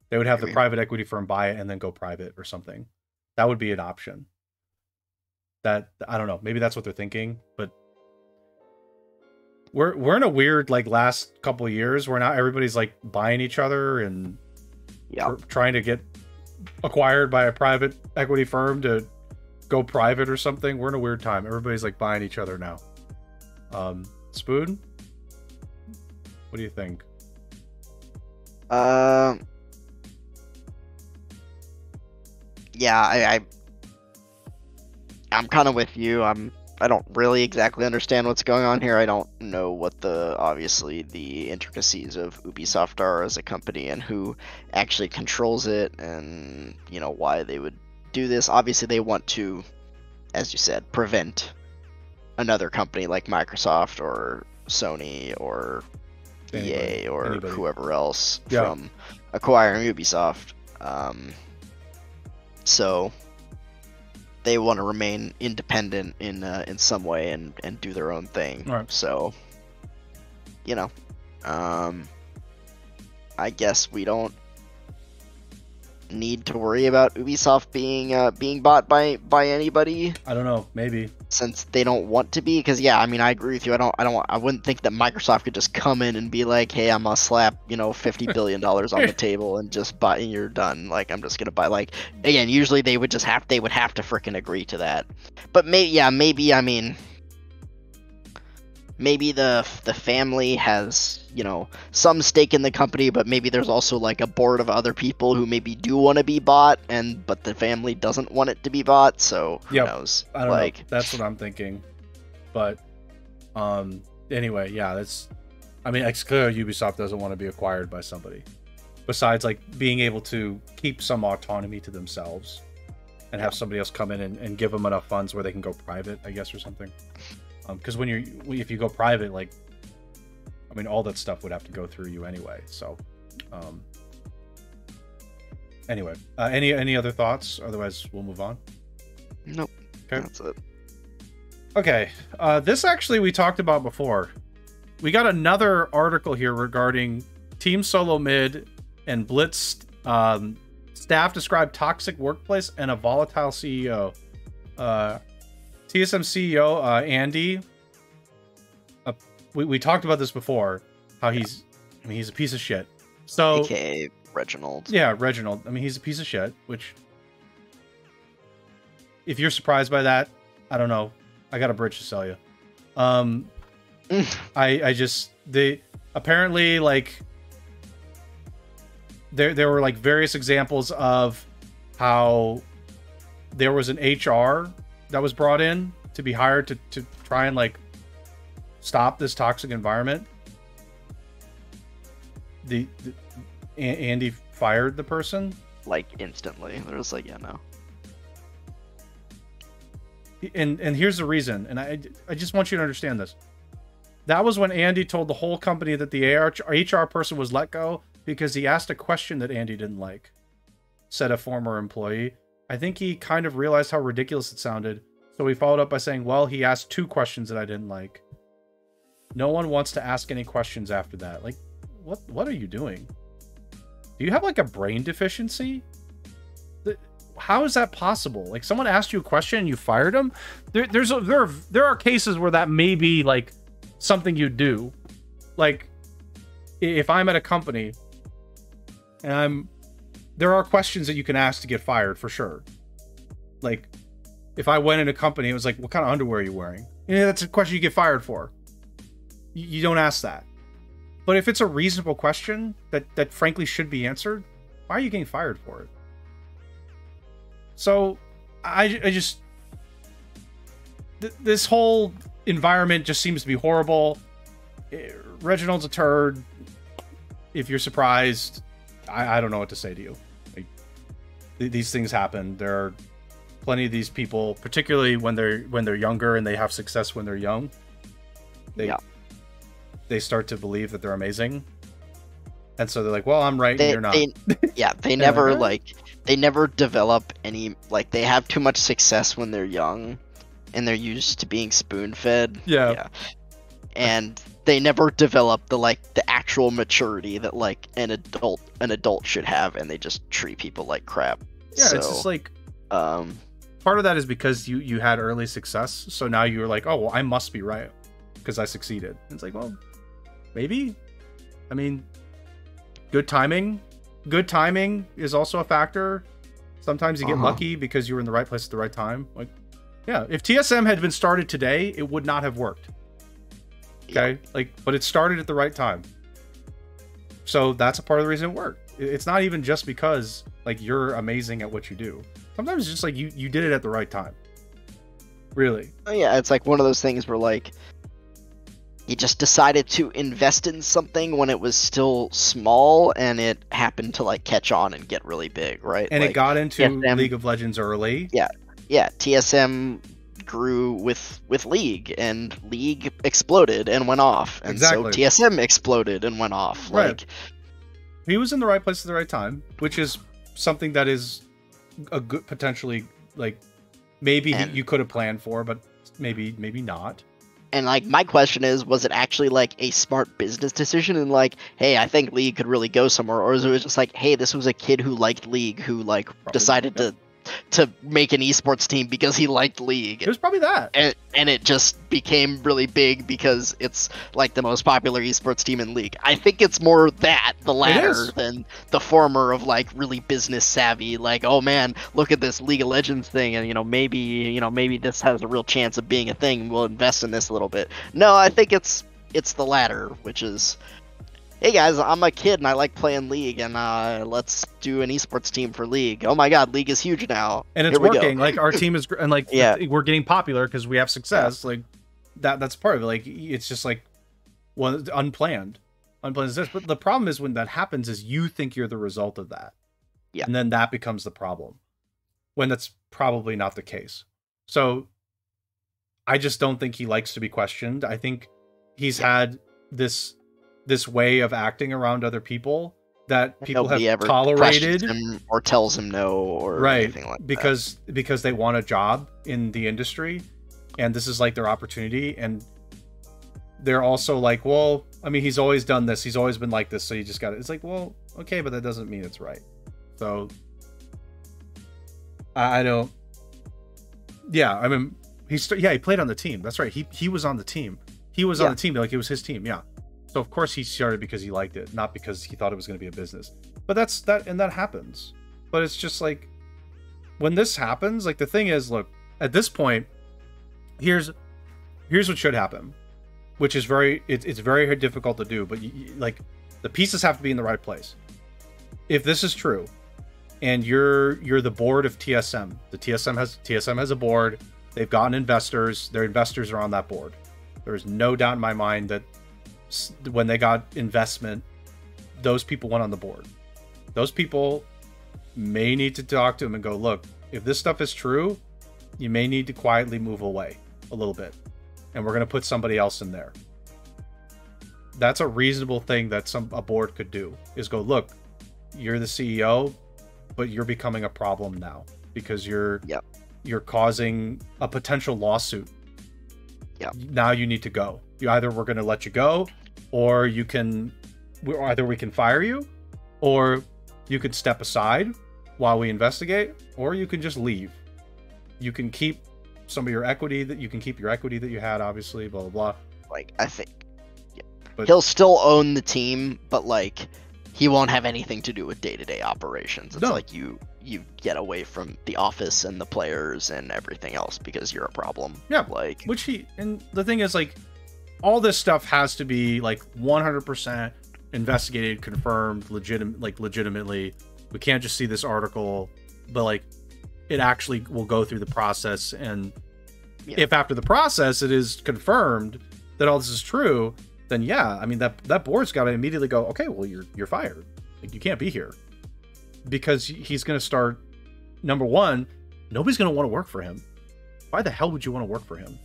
They would have the private equity firm buy it and then go private or something. That would be an option. That, I don't know, maybe that's what they're thinking, but we're in a weird, like, last couple of years where now everybody's, like, buying each other and trying to get acquired by a private equity firm to go private or something. We're in a weird time. Everybody's, like, buying each other now. Spoon? What do you think? Yeah, I'm kind of with you. I don't really exactly understand what's going on here. I don't know what obviously the intricacies of Ubisoft are as a company and who actually controls it, and, you know, why they would do this. Obviously they want to, as you said, prevent another company like Microsoft or Sony or EA or anybody. Whoever else from acquiring Ubisoft. So they want to remain independent in some way and do their own thing. Right. So, you know, I guess we don't need to worry about Ubisoft being bought by anybody. I don't know, maybe since they don't want to be. Because yeah, I mean, I agree with you. I wouldn't think that Microsoft could just come in and be like, hey, I'm gonna slap $50 billion on the table and just buy, and you're done. Like, I'm just gonna buy. Like, again, usually they would have to freaking agree to that. But maybe I mean, maybe the family has some stake in the company, but maybe there's also like a board of other people who maybe do want to be bought, but the family doesn't want it to be bought. So who knows? I don't know. That's what I'm thinking. But anyway, yeah, I mean, it's clear Ubisoft doesn't want to be acquired by somebody. Besides, like, being able to keep some autonomy to themselves and have somebody else come in and give them enough funds where they can go private, I guess, or something. Because if you go private, like, I mean, all that stuff would have to go through you anyway. So, anyway, any other thoughts? Otherwise, we'll move on. Nope. Okay. That's it. Okay. This actually we talked about before. We got another article here regarding Team Solo Mid and Blitz staff describe toxic workplace and a volatile CEO. TSM CEO Andy, we talked about this before, how he's a piece of shit. So, AKA Reginald. Yeah, Reginald. I mean, he's a piece of shit, which, if you're surprised by that, I don't know. I got a bridge to sell you. They apparently, like, there were like various examples of how there was an HR that was brought in to be hired to try and like stop this toxic environment. Andy fired the person like instantly. There was like, yeah, no. And here's the reason, and I just want you to understand this. That was when Andy told the whole company that the HR person was let go because he asked a question that Andy didn't like, said a former employee. I think he kind of realized how ridiculous it sounded, so he followed up by saying, well, he asked 2 questions that I didn't like. No one wants to ask any questions after that. Like, what are you doing? Do you have like a brain deficiency? How is that possible? Like, someone asked you a question and you fired them? There are cases where that may be like something you do. Like, if I'm at a company and there are questions that you can ask to get fired for sure. Like, if I went in a company, it was like, what kind of underwear are you wearing? Yeah, that's a question you get fired for. You don't ask that. But if it's a reasonable question that frankly should be answered, why are you getting fired for it? So, I just... This whole environment just seems to be horrible. Reginald's a turd. If you're surprised, I don't know what to say to you. Like, these things happen. There are plenty of these people, particularly when they're younger and they have success when they're young. They start to believe that they're amazing, and so they're like, "Well, I'm right, and you're not." They never they never develop any, like, they have too much success when they're young, and they're used to being spoon-fed. Yeah. And they never develop the actual maturity that like an adult should have, and they just treat people like crap. Yeah, so, it's just like part of that is because you had early success, so now you're like, oh well, I must be right because I succeeded. It's like, well, maybe. I mean, good timing is also a factor. Sometimes you get lucky because you were in the right place at the right time. Like, yeah, if TSM had been started today, it would not have worked. Okay, but it started at the right time, so that's a part of the reason it worked. It's not even just because like you're amazing at what you do. Sometimes it's just like you did it at the right time. Really? Oh yeah, it's like one of those things where like you just decided to invest in something when it was still small, and it happened to like catch on and get really big, right? And like, it got into TSM, League of Legends early. Yeah. TSM grew with League, and League exploded and went off, and so TSM exploded and went off. Right. Like, he was in the right place at the right time, which is something that is a good, potentially, like, maybe you could have planned for, but maybe not. And like my question is, was it actually like a smart business decision and like, hey, I think League could really go somewhere, or is it just like, hey, this was a kid who liked League who like decided to make an esports team because he liked League. It was probably that. And it just became really big because it's like the most popular esports team in League. I think it's more that, the latter, than the former of like really business savvy, like, oh man, look at this League of Legends thing, and maybe this has a real chance of being a thing. We'll invest in this a little bit. No, I think it's the latter, which is, hey guys, I'm a kid and I like playing League, and let's do an esports team for League. Oh my god, League is huge now. And it's working. Like, our team is, and like, we're getting popular because we have success. Yeah. Like, that's part of it. Like, it's just like, well, unplanned. Unplanned is this. But the problem is when that happens is you think you're the result of that. Yeah. And then that becomes the problem. When that's probably not the case. So, I just don't think he likes to be questioned. I think he's had this way of acting around other people that people have tolerated him or tells him no or anything like that. Because they want a job in the industry and this is like their opportunity, and they're also like, well, I mean, he's always done this, he's always been like this, so you just gotta, it's like, well, okay, but that doesn't mean it's right. So I don't, I mean, he played on the team, that's right, he was on the team, on the team, like it was his team. So of course he started because he liked it, not because he thought it was going to be a business. But that happens. But it's just like, when this happens, like, the thing is, look, at this point, here's what should happen, which is it's very difficult to do, but like, the pieces have to be in the right place. If this is true, and you're the board of TSM, TSM has a board, they've gotten investors, their investors are on that board. There's no doubt in my mind that when they got investment, those people went on the board. Those people may need to talk to him and go, look, if this stuff is true, you may need to quietly move away a little bit, and we're going to put somebody else in there. That's a reasonable thing that a board could do, is go, look, you're the CEO, but you're becoming a problem now because you're causing a potential lawsuit. Now you need to go. We're going to let you go, or we can fire you, or you could step aside while we investigate, or you can just leave. You can keep some of your equity that you had, obviously, blah, blah, blah. Like, I think but he'll still own the team, but like, he won't have anything to do with day-to-day operations. It's like you get away from the office and the players and everything else because you're a problem. Yeah, like, and the thing is, like, all this stuff has to be like 100% investigated, confirmed, legitimately. We can't just see this article, but like, it actually will go through the process, and if after the process it is confirmed that all this is true, then I mean, that board's got to immediately go, okay, well, you're fired. Like, you can't be here, because he's going to start. Number one, nobody's going to want to work for him. Why the hell would you want to work for him?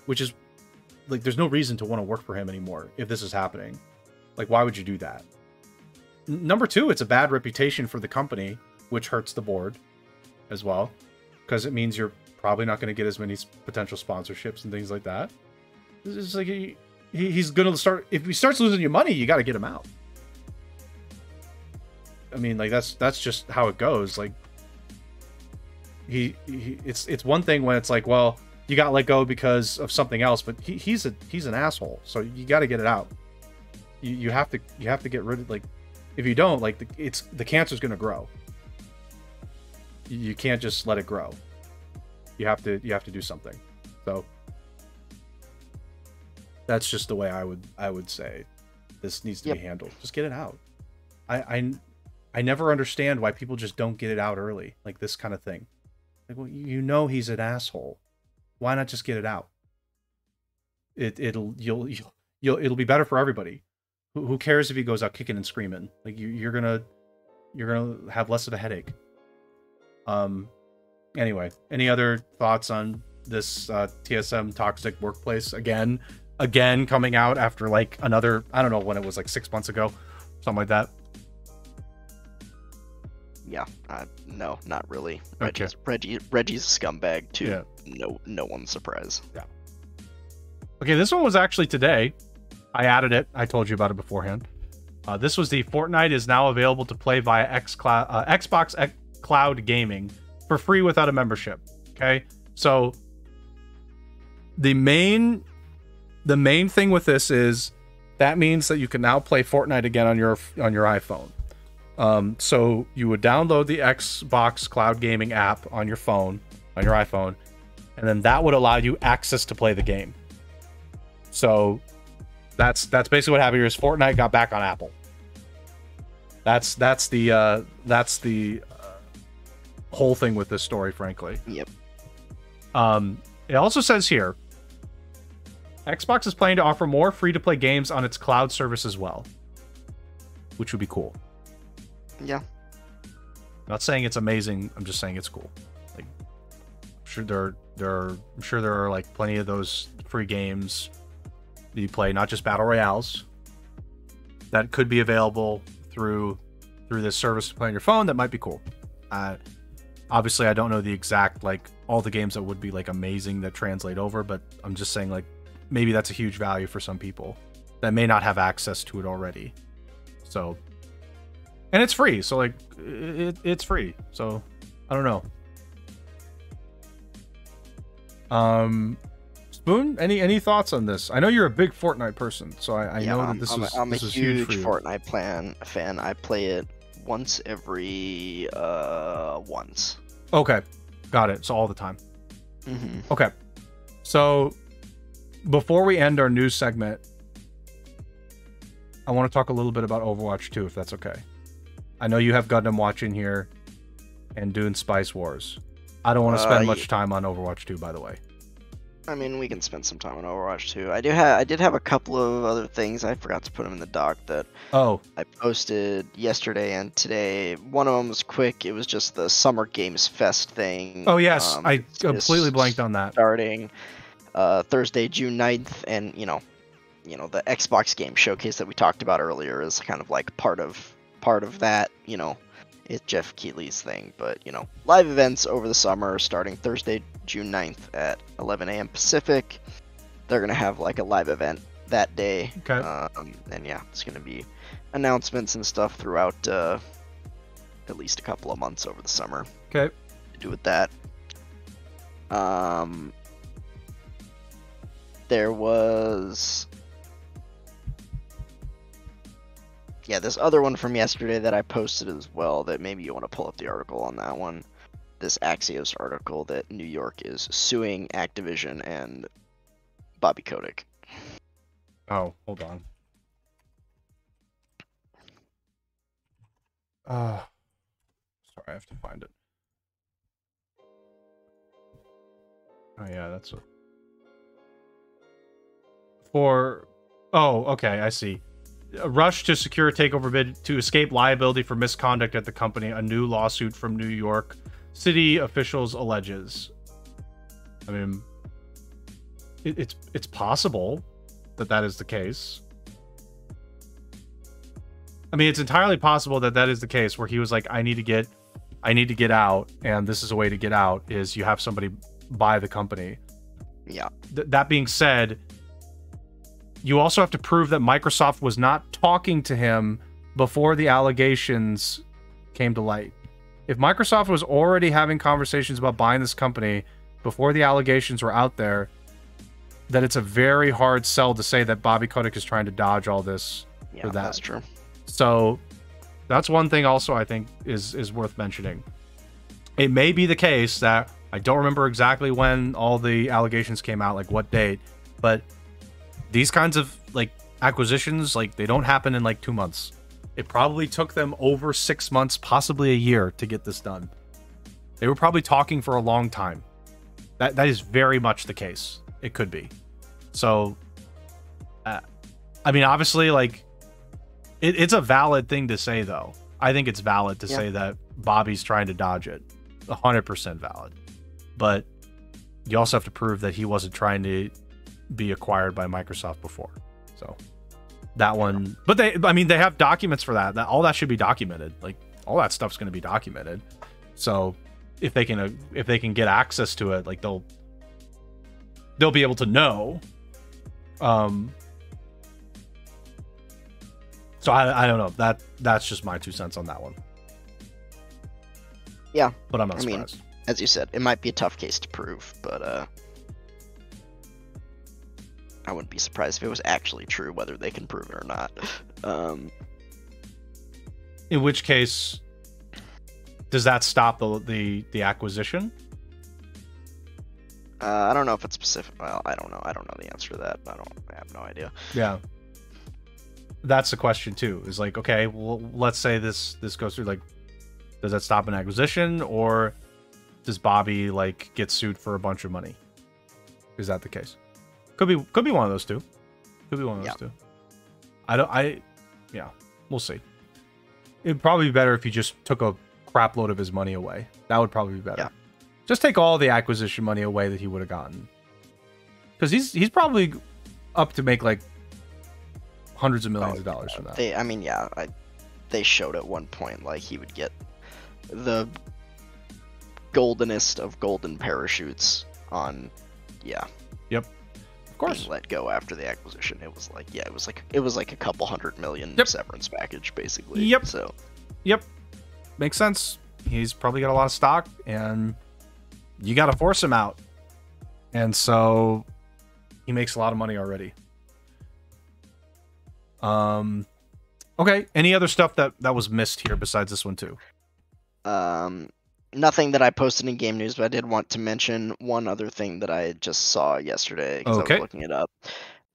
Which is like, there's no reason to want to work for him anymore if this is happening. Like, why would you do that? Number two, it's a bad reputation for the company, which hurts the board as well, because it means you're probably not going to get as many potential sponsorships and things like that. It's like, he's going to start, if he starts losing you money, you got to get him out. I mean, like, that's just how it goes. Like, it's one thing when it's like, well, you got let go because of something else, but he's an asshole, so you got to get it out. You have to get rid of, like, if you don't, like, the cancer's going to grow. You can't just let it grow. You have to do something. So that's just the way I would say this needs to be handled. Just get it out. I never understand why people just don't get it out early, like this kind of thing. Like, well, he's an asshole. Why not just get it out? It'll be better for everybody. Who cares if he goes out kicking and screaming? Like, you're gonna have less of a headache. Anyway, any other thoughts on this TSM toxic workplace again coming out after like another, I don't know when it was, like 6 months ago, something like that? Yeah, no, not really. Okay. Reggie's a scumbag too. Yeah. No one's surprise. Yeah. Okay, this one was actually today. I added it. I told you about it beforehand. This was the Fortnite is now available to play via Xbox Cloud Gaming for free without a membership. Okay, so the main thing with this is that means that you can now play Fortnite again on your iPhone. So you would download the Xbox Cloud Gaming app on your phone, on your iPhone, and then that would allow you access to play the game. So that's basically what happened here. Is Fortnite got back on Apple. That's the whole thing with this story, frankly. Yep. It also says here, Xbox is planning to offer more free-to-play games on its cloud service as well, which would be cool. Yeah. Not saying it's amazing. I'm just saying it's cool. Like, I'm sure there are like plenty of those free games that you play, not just battle royales, that could be available through this service to play on your phone. That might be cool. Obviously, I don't know the exact, like, all the games that would be like amazing that translate over, but I'm just saying, like, maybe that's a huge value for some people that may not have access to it already. So, and it's free, so like it's free. So I don't know. Spoon, any thoughts on this? I know you're a big Fortnite person, so I know that this is I'm this a is huge for you. Fortnite fan. I play it once every once. Okay, got it. So all the time. Mm-hmm. Okay, so before we end our news segment, I want to talk a little bit about Overwatch 2, if that's okay. I know you have Gundam watching here and doing Spice Wars. I don't want to spend much time on Overwatch 2, by the way. I mean, we can spend some time on Overwatch 2. I did have a couple of other things. I forgot to put them in the doc that I posted yesterday and today. One of them was quick. It was just the Summer Games Fest thing. Oh, yes. I completely blanked on that. Starting Thursday, June 9th, and you know, the Xbox Game Showcase that we talked about earlier is kind of like part of that, it's Jeff Keighley's thing. But, live events over the summer starting Thursday, June 9th at 11 a.m. Pacific. They're going to have like a live event that day. Okay. And yeah, it's going to be announcements and stuff throughout at least a couple of months over the summer. Okay. To do with that. There was... Yeah, this other one from yesterday that I posted as well, that maybe you want to pull up the article on that one. This Axios article that New York is suing Activision and Bobby Kotick. Oh, hold on. Sorry, I have to find it. Oh yeah, that's what... Oh, okay, I see. A rush to secure a takeover bid to escape liability for misconduct at the company. A new lawsuit from New York City officials alleges. I mean, it's possible that is the case. I mean, it's entirely possible that is the case, where he was like, I need to get out, and this is a way to get out, is you have somebody buy the company. Yeah. That being said, you also have to prove that Microsoft was not talking to him before the allegations came to light. If Microsoft was already having conversations about buying this company before the allegations were out there, that it's a very hard sell to say that Bobby Kotick is trying to dodge all this for that. That's true. So that's one thing also I think is worth mentioning. It may be the case that, I don't remember exactly when all the allegations came out, like what date, but these kinds of like acquisitions, like, they don't happen in like 2 months. It probably took them over 6 months, possibly a year, to get this done. They were probably talking for a long time. That is very much the case. It could be. So, I mean, obviously, like, it's a valid thing to say, though. I think it's valid to say that Bobby's trying to dodge it. 100% valid. But you also have to prove that he wasn't trying to be acquired by Microsoft before. So that one, but they have documents for that. All that should be documented. Like, all that stuff's going to be documented. So if they can get access to it, like, they'll be able to know So I don't know. That's just my 2 cents on that one. Yeah. But I'm not I surprised. mean, as you said, it might be a tough case to prove, but I wouldn't be surprised if it was actually true, whether they can prove it or not. In which case, does that stop the acquisition? I don't know if it's specific. Well, I don't know. I don't know the answer to that. I have no idea. Yeah. That's the question too. Is like, okay, well, let's say this goes through. Like, does that stop an acquisition, or does Bobby like get sued for a bunch of money? Is that the case? Could be one of those two. Could be one of those two. Yeah, we'll see. It'd probably be better if you just took a crap load of his money away. That would probably be better. Yeah. Just take all the acquisition money away that he would have gotten. Because he's probably up to make like hundreds of millions of dollars from that. They showed at one point like he would get the goldenest of golden parachutes on, Yep. Of course. Being let go after the acquisition. It was like a couple $100 million severance package basically. Yep. So. Yep. Makes sense. He's probably got a lot of stock, and you got to force him out. And so he makes a lot of money already. Okay. Any other stuff that was missed here besides this one too? Nothing that I posted in game news, but I did want to mention one other thing that I just saw yesterday because I was looking it up.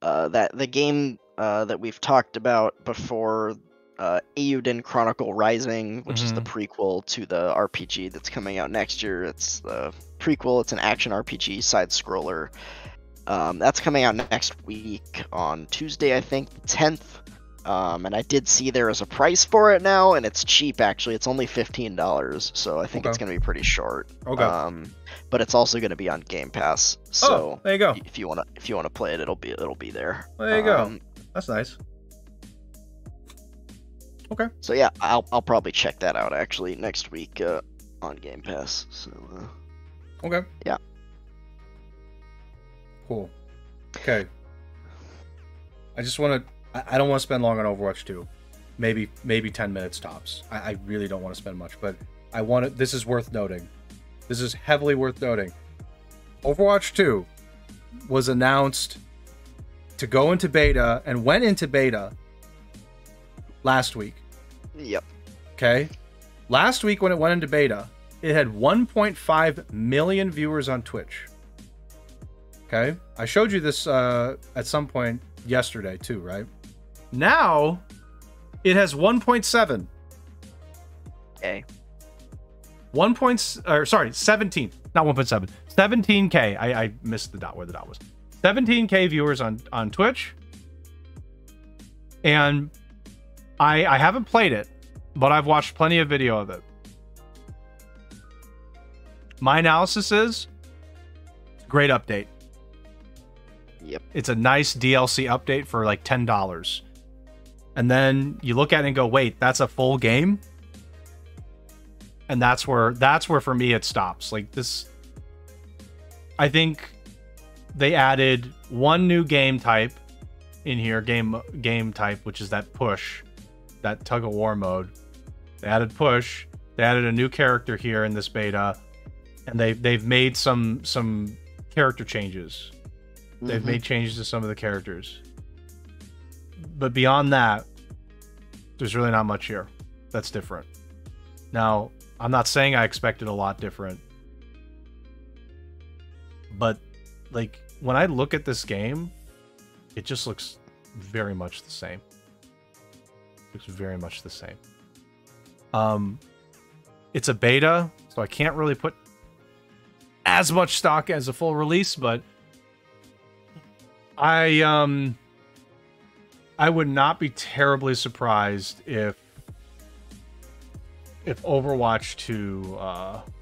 That the game that we've talked about before, Euden Chronicle Rising, which is the prequel to the RPG that's coming out next year. It's the prequel. It's an action RPG side scroller. That's coming out next week on Tuesday, I think, the 10th. And I did see there is a price for it now, and it's cheap actually. It's only $15, so I think it's going to be pretty short. Okay. But it's also going to be on Game Pass. So there you go. If you want to play it, it'll be there. There you go. That's nice. Okay. So yeah, I'll probably check that out actually next week on Game Pass. So. Okay. Yeah. Cool. Okay. I just want to. I don't want to spend long on Overwatch 2. Maybe 10 minutes tops. I really don't want to spend much, but I want to. This is worth noting. This is heavily worth noting. Overwatch 2 was announced to go into beta and went into beta last week. Yep. Okay. Last week when it went into beta, it had 1.5 million viewers on Twitch. Okay. I showed you this at some point yesterday too, right? Now it has 1.7. Okay. 17. Not 1.7. 17K. I missed the dot where the dot was. 17K viewers on Twitch. And I haven't played it, but I've watched plenty of video of it. My analysis is great update. Yep. It's a nice DLC update for like $10. And then you look at it and go, wait, that's a full game? And that's where for me it stops. Like this, I think they added one new game type in here, game type, which is that push, that tug of war mode. They added push. They added a new character here in this beta, and they've made some character changes. They've made changes to some of the characters. But beyond that, there's really not much here that's different. Now, I'm not saying I expected a lot different. But, like, when I look at this game, it just looks very much the same. Looks very much the same. It's a beta, so I can't really put as much stock as a full release, but I would not be terribly surprised if Overwatch 2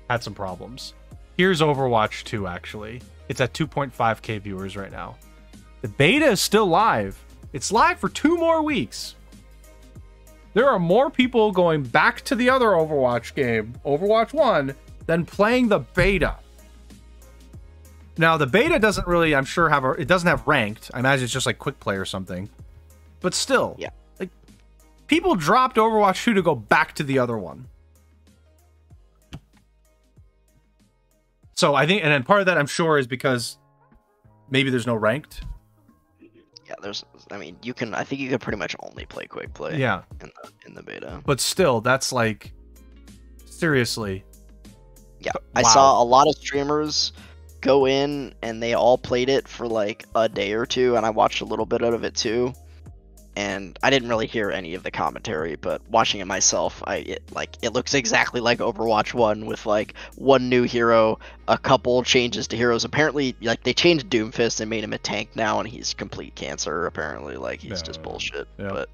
had some problems. Here's Overwatch 2 actually. It's at 2.5k viewers right now. The beta is still live. It's live for 2 more weeks. There are more people going back to the other Overwatch game, Overwatch 1, than playing the beta. Now the beta doesn't really, I'm sure, it doesn't have ranked. I imagine it's just like quick play or something. But still, yeah, like people dropped Overwatch 2 to go back to the other one. So I think, and then part of that I'm sure is because maybe there's no ranked. Yeah, I mean, I think you can pretty much only play quick play. Yeah. In the beta. But still, that's like, seriously. Yeah, wow. I saw a lot of streamers go in and they all played it for like a day or two, and I watched a little bit of it too. And I didn't really hear any of the commentary, but watching it myself, it looks exactly like Overwatch 1 with like one new hero, a couple changes to heroes. Apparently, like they changed Doomfist and made him a tank now, and he's complete cancer. Apparently, like he's just bullshit. Yeah. But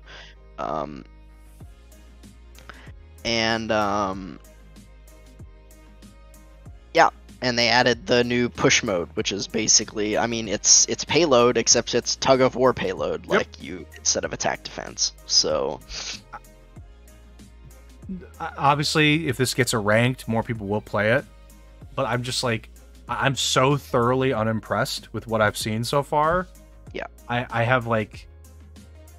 yeah. And they added the new push mode, which is basically, I mean, it's payload, except it's tug of war payload, like instead of attack defense. So obviously, if this gets a ranked, more people will play it. But I'm just like, I'm so thoroughly unimpressed with what I've seen so far. Yeah, I have like,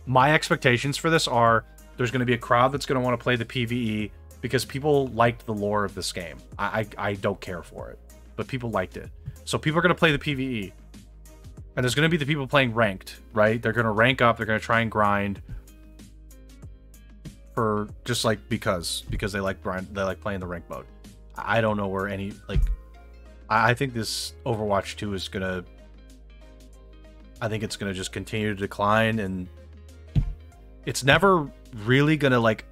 my expectations for this are there's going to be a crowd that's going to want to play the PvE because people liked the lore of this game. I don't care for it, but people liked it. So people are going to play the PvE. And there's going to be the people playing ranked, right? They're going to rank up. They're going to try and grind for just like because they like playing the rank mode. I don't know where any, like, I think this Overwatch 2 is going to, I think it's going to just continue to decline, and it's never really going to like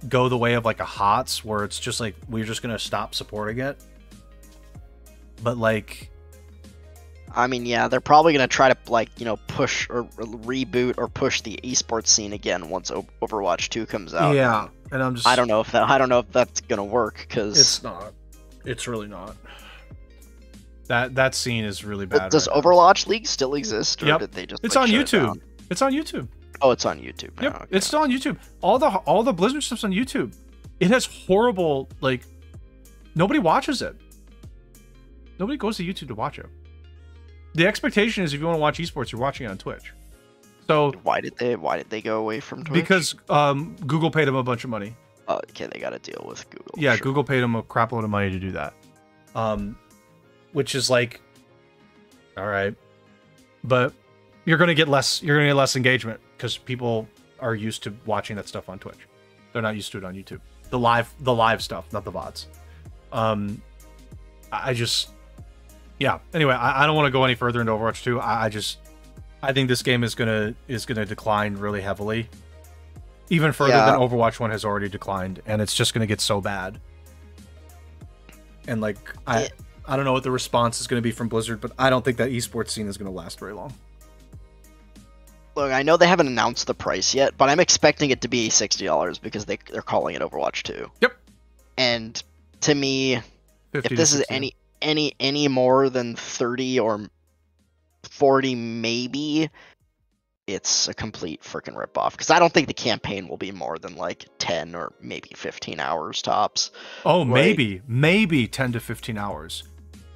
go the way of like a HOTS where it's just like we're just gonna stop supporting it. But like, I mean, yeah, they're probably gonna try to like, you know, push or reboot or push the esports scene again once Overwatch 2 comes out. Yeah, and I don't know if that's gonna work, because it's not. It's really not. That scene is really bad. Does Overwatch League still exist, or did they just? It's like, on shut it YouTube. down? It's on YouTube. Oh, it's on YouTube now. Yep, Okay. it's still on YouTube. All the Blizzard stuff's on YouTube. It has horrible, like, nobody watches it. Nobody goes to YouTube to watch it. The expectation is if you want to watch esports, you're watching it on Twitch. So why did they go away from Twitch? Because Google paid them a bunch of money. Oh, okay, they got to deal with Google. Yeah, sure. Google paid them a crap load of money to do that. Which is like, all right, but you're gonna get less engagement because people are used to watching that stuff on Twitch. They're not used to it on YouTube. The live stuff, not the VODs. Yeah. Anyway, I don't want to go any further into Overwatch 2. I think this game is gonna decline really heavily, even further than Overwatch 1 has already declined, and it's just gonna get so bad. And like, I don't know what the response is gonna be from Blizzard, but I don't think that esports scene is gonna last very long. Look, I know they haven't announced the price yet, but I'm expecting it to be $60 because they're calling it Overwatch 2. Yep. And to me, if this is any more than 30 or 40 maybe, it's a complete freaking ripoff. Because I don't think the campaign will be more than like 10 or maybe 15 hours tops. Oh, like, maybe 10 to 15 hours.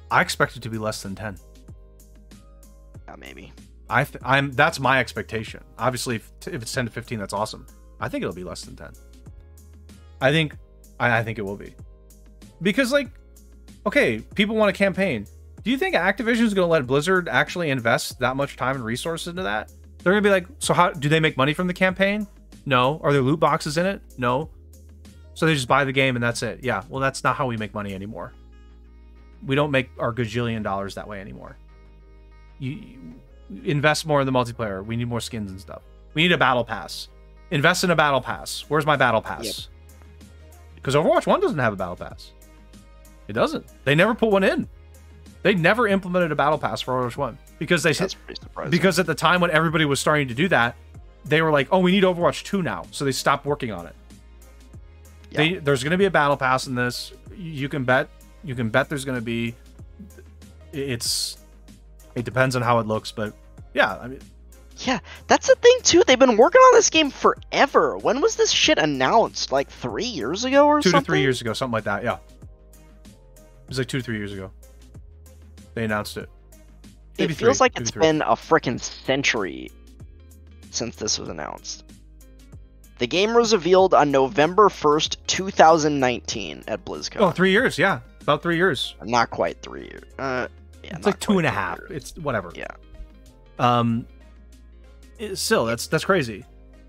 I expect it to be less than 10. Yeah, maybe. That's my expectation. Obviously, if it's 10 to 15, that's awesome. I think it'll be less than 10. I think it will be. Because, like, okay, people want a campaign. Do you think Activision is going to let Blizzard actually invest that much time and resources into that? They're going to be like, so how do they make money from the campaign? No. Are there loot boxes in it? No. So they just buy the game and that's it. Yeah, well, that's not how we make money anymore. We don't make our gajillion dollars that way anymore. You invest more in the multiplayer. We need more skins and stuff. We need a battle pass. Invest in a battle pass. Where's my battle pass? Because Overwatch 1 doesn't have a battle pass. It doesn't. They never put one in. They never implemented a battle pass for Overwatch 1 because that's pretty surprising. Because at the time when everybody was starting to do that, they were like, "Oh, we need Overwatch 2 now," so they stopped working on it. Yeah. There's going to be a battle pass in this. You can bet. There's going to be. It depends on how it looks, but yeah, I mean. Yeah, that's the thing too. They've been working on this game forever. When was this shit announced? Like 3 years ago or something? 2 to 3 years ago, something like that. Yeah, it was like 2 to 3 years ago. They announced it. it feels like it's been a frickin' century since this was announced. The game was revealed on November 1st, 2019 at BlizzCon. Oh, 3 years, yeah. About 3 years. Not quite 3 years. Yeah, it's like 2.5. It's whatever. Yeah. Still, that's crazy.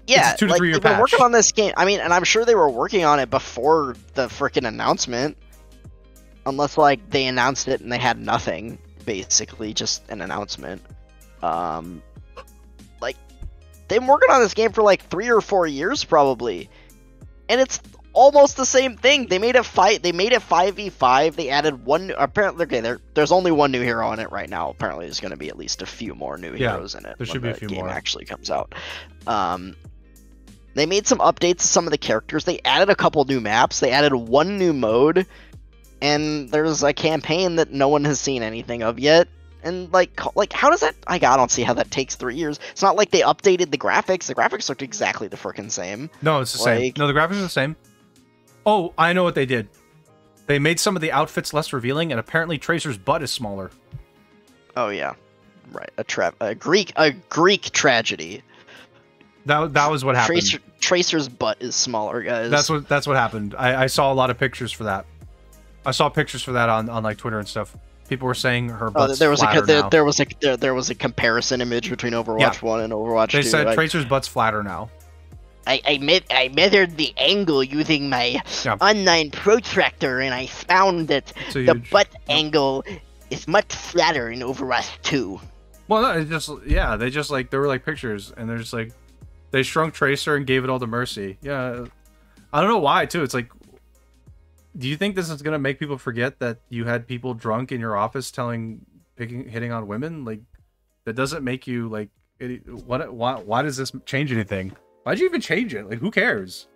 Yeah, it's a 2 to 3 year they've patch. been working on this game. I mean, and I'm sure they were working on it before the frickin' announcement. Unless, like, they announced it and they had nothing. Basically, just an announcement. Like, they've been working on this game for like 3 or 4 years probably, and it's almost the same thing. They made it 5v5. They added one. Apparently, okay, there's only one new hero in it right now. Apparently, there's going to be at least a few more new heroes in it. There should be a few more. When the game actually comes out. They made some updates to some of the characters. They added a couple new maps. They added one new mode, and there's a campaign that no one has seen anything of yet. And like how does that? I don't see how that takes 3 years. It's not like they updated the graphics. The graphics looked exactly the frickin' same. No, it's the same. No, the graphics are the same. Oh, I know what they did. They made some of the outfits less revealing, and apparently Tracer's butt is smaller. Oh yeah, right. A Greek tragedy. That was what happened. Tracer's butt is smaller, guys. That's what happened. I saw a lot of pictures for that. I saw pictures for that on like Twitter and stuff. People were saying her butt's flatter now. There was a comparison image between Overwatch 1 and Overwatch 2. They said Tracer's butt's flatter now. I measured the angle using my online protractor, and I found that the butt angle is much flatter in Overwatch 2. Well, no, they were like pictures, and they're just like, they shrunk Tracer and gave it all to Mercy. Yeah, I don't know why too. It's like, do you think this is gonna make people forget that you had people drunk in your office hitting on women? Like, that doesn't make you like, why does this change anything? Why'd you even change it? Like, who cares?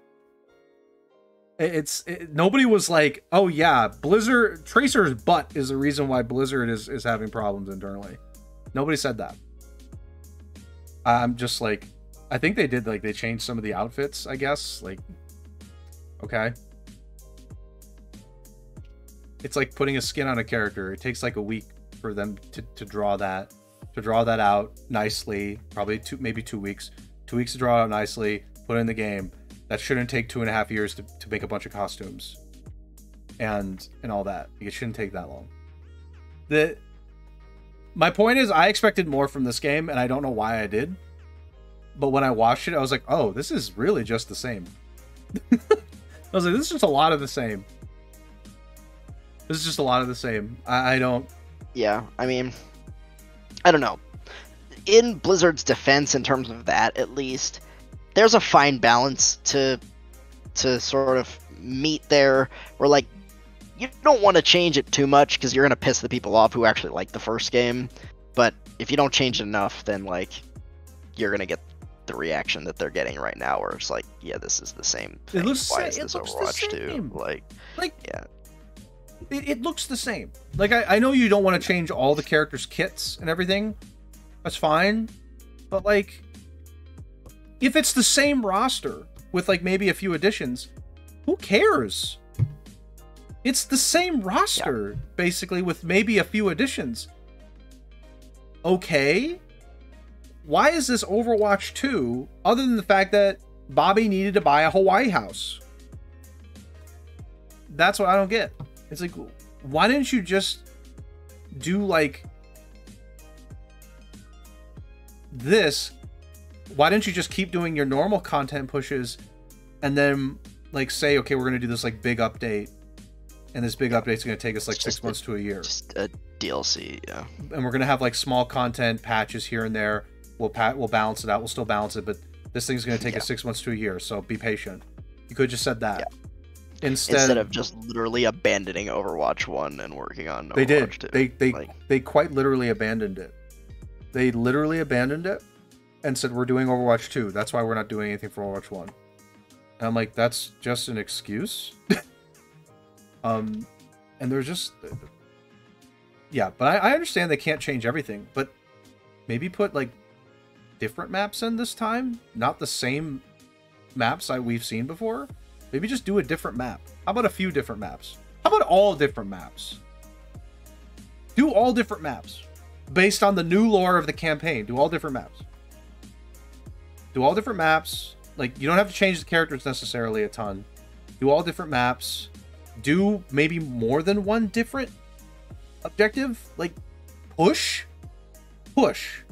Nobody was like, oh yeah, Tracer's butt is the reason why Blizzard is having problems internally. Nobody said that. I'm just like, I think they did, like, they changed some of the outfits, I guess. Like, okay. It's like putting a skin on a character. It takes like a week for them to draw that out nicely. Probably maybe 2 weeks. 2 weeks to draw it out nicely, put it in the game. That shouldn't take 2.5 years to make a bunch of costumes and all that. It shouldn't take that long. My point is, I expected more from this game, and I don't know why I did. But when I watched it, I was like, oh, this is really just the same. I was like, this is just a lot of the same. This is just a lot of the same. I don't... Yeah, I mean, I don't know. In Blizzard's defense, in terms of that, at least, there's a fine balance to sort of meet there, where, like, you don't want to change it too much, because you're going to piss the people off who actually like the first game. But if you don't change it enough, then, like, you're going to get the reaction that they're getting right now, where it's like, yeah, this is the same thing. Why is this Overwatch 2? Like, yeah. It looks the same. Like, I know you don't want to change all the characters' kits and everything. That's fine. But, like, if it's the same roster with, like, maybe a few additions, who cares? It's the same roster, basically, with maybe a few additions. Okay. Why is this Overwatch 2, other than the fact that Bobby needed to buy a Hawaii house? That's what I don't get. It's like, why didn't you just do, like, this? Why didn't you just keep doing your normal content pushes and then, like, say, okay, we're going to do this, like, big update, and this big update's going to take us, like, 6 months to a year. Just a DLC, yeah. And we're going to have, like, small content patches here and there. We'll balance it out. We'll still balance it, but this thing's going to take us 6 months to a year, so be patient. You could have just said that. Yeah. Instead of just literally abandoning Overwatch 1 and working on Overwatch 2. They quite literally abandoned it. They literally abandoned it and said, we're doing Overwatch 2. That's why we're not doing anything for Overwatch 1. And I'm like, that's just an excuse? And there's just... Yeah, but I understand they can't change everything, but maybe put, like, different maps in this time? Not the same maps we've seen before? Maybe just do a different map. How about a few different maps? How about all different maps? Do all different maps. based on the new lore of the campaign. Do all different maps. Do all different maps. Like, you don't have to change the characters necessarily a ton. Do all different maps. Do maybe more than one different objective. Like, push. Push.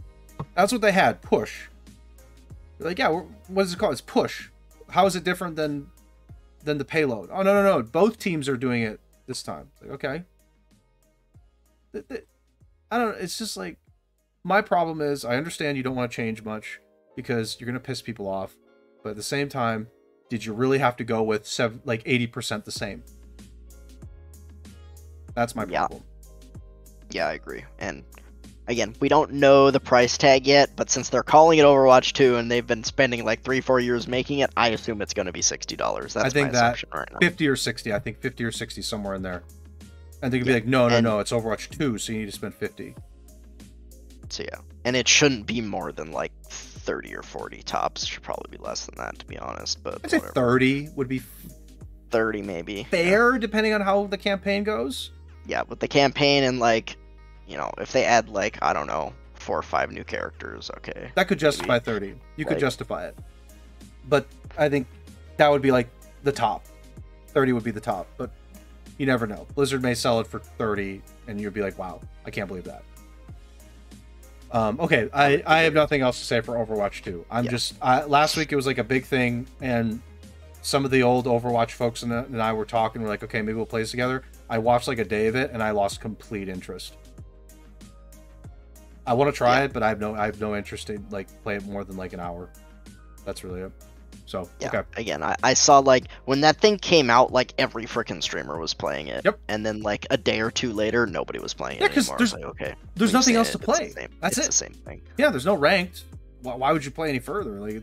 That's what they had. Push. They're like, yeah, what is it called? It's push. How is it different than the payload? Oh, no. Both teams are doing it this time. It's like, okay. I don't know. It's just like, my problem is, I understand you don't want to change much because you're going to piss people off. But at the same time, did you really have to go with 80% the same? That's my problem. Yeah, I agree. And again, we don't know the price tag yet, but since they're calling it Overwatch 2 and they've been spending like 3-4 years making it, I assume it's going to be $60. That's I think my assumption right now. 50 or 60. I think 50 or 60 somewhere in there. And they could be like, no, it's Overwatch 2, so you need to spend 50. So yeah, and it shouldn't be more than like 30 or 40 tops. It should probably be less than that, to be honest. But I'd say 30 would be 30 maybe. Fair, depending on how the campaign goes. Yeah, with the campaign and like, you know, if they add like, I don't know, 4 or 5 new characters, okay. That could justify maybe. 30. You could justify it. But I think that would be like the top. 30 would be the top, but you never know. Blizzard may sell it for 30 and you'd be like, wow, I can't believe that. Okay, I have nothing else to say for Overwatch 2. Last week it was like a big thing, and some of the old Overwatch folks and I were talking. We're like, okay, maybe we'll play this together. I watched like a day of it, and I lost complete interest. I want to try it, but I have no interest in like play it more than like an hour. That's really it. So yeah, okay. Again, I saw like when that thing came out, like every freaking streamer was playing it. Yep. And then like a day or two later, nobody was playing it anymore. There's, like, okay, there's nothing else to play. That's it's it. The same thing. Yeah, there's no ranked. Why would you play any further? Like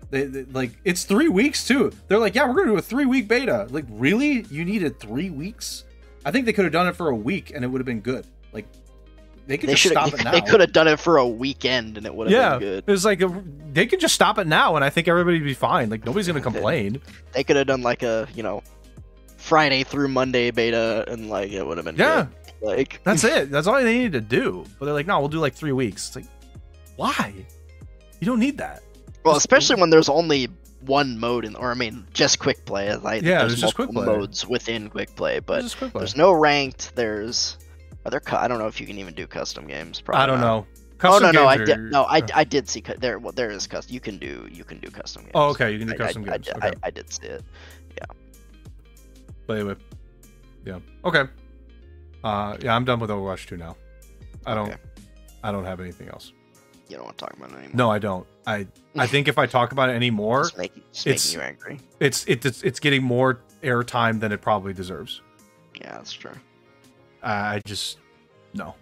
they like it's 3 weeks too. They're like, yeah, we're gonna do a 3-week beta. Like, really? You needed 3 weeks? I think they could have done it for a week and it would have been good. Like, they could just stop it now. They could have done it for a weekend and it would have been good. It's like they could just stop it now and I think everybody'd be fine. Like, nobody's gonna complain. They could have done like a, you know, Friday through Monday beta and like it would have been good. Like, that's it. That's all they needed to do. But they're like, no, we'll do like 3 weeks. It's like, why? You don't need that. Well, especially when there's only one mode just quick play. Like, there's just quick play modes within quick play, but there's no ranked. I don't know if you can even do custom games. Probably I don't know. Custom I did see there. Well, there is custom. You can do custom games. Oh, okay. You can do custom games. I did see it. Yeah. But anyway, yeah. Okay. Yeah, I'm done with Overwatch 2 now. I don't have anything else. You don't want to talk about it anymore. No, I don't. I think if I talk about it anymore, it's making you angry. It's getting more airtime than it probably deserves. Yeah, that's true. I just no.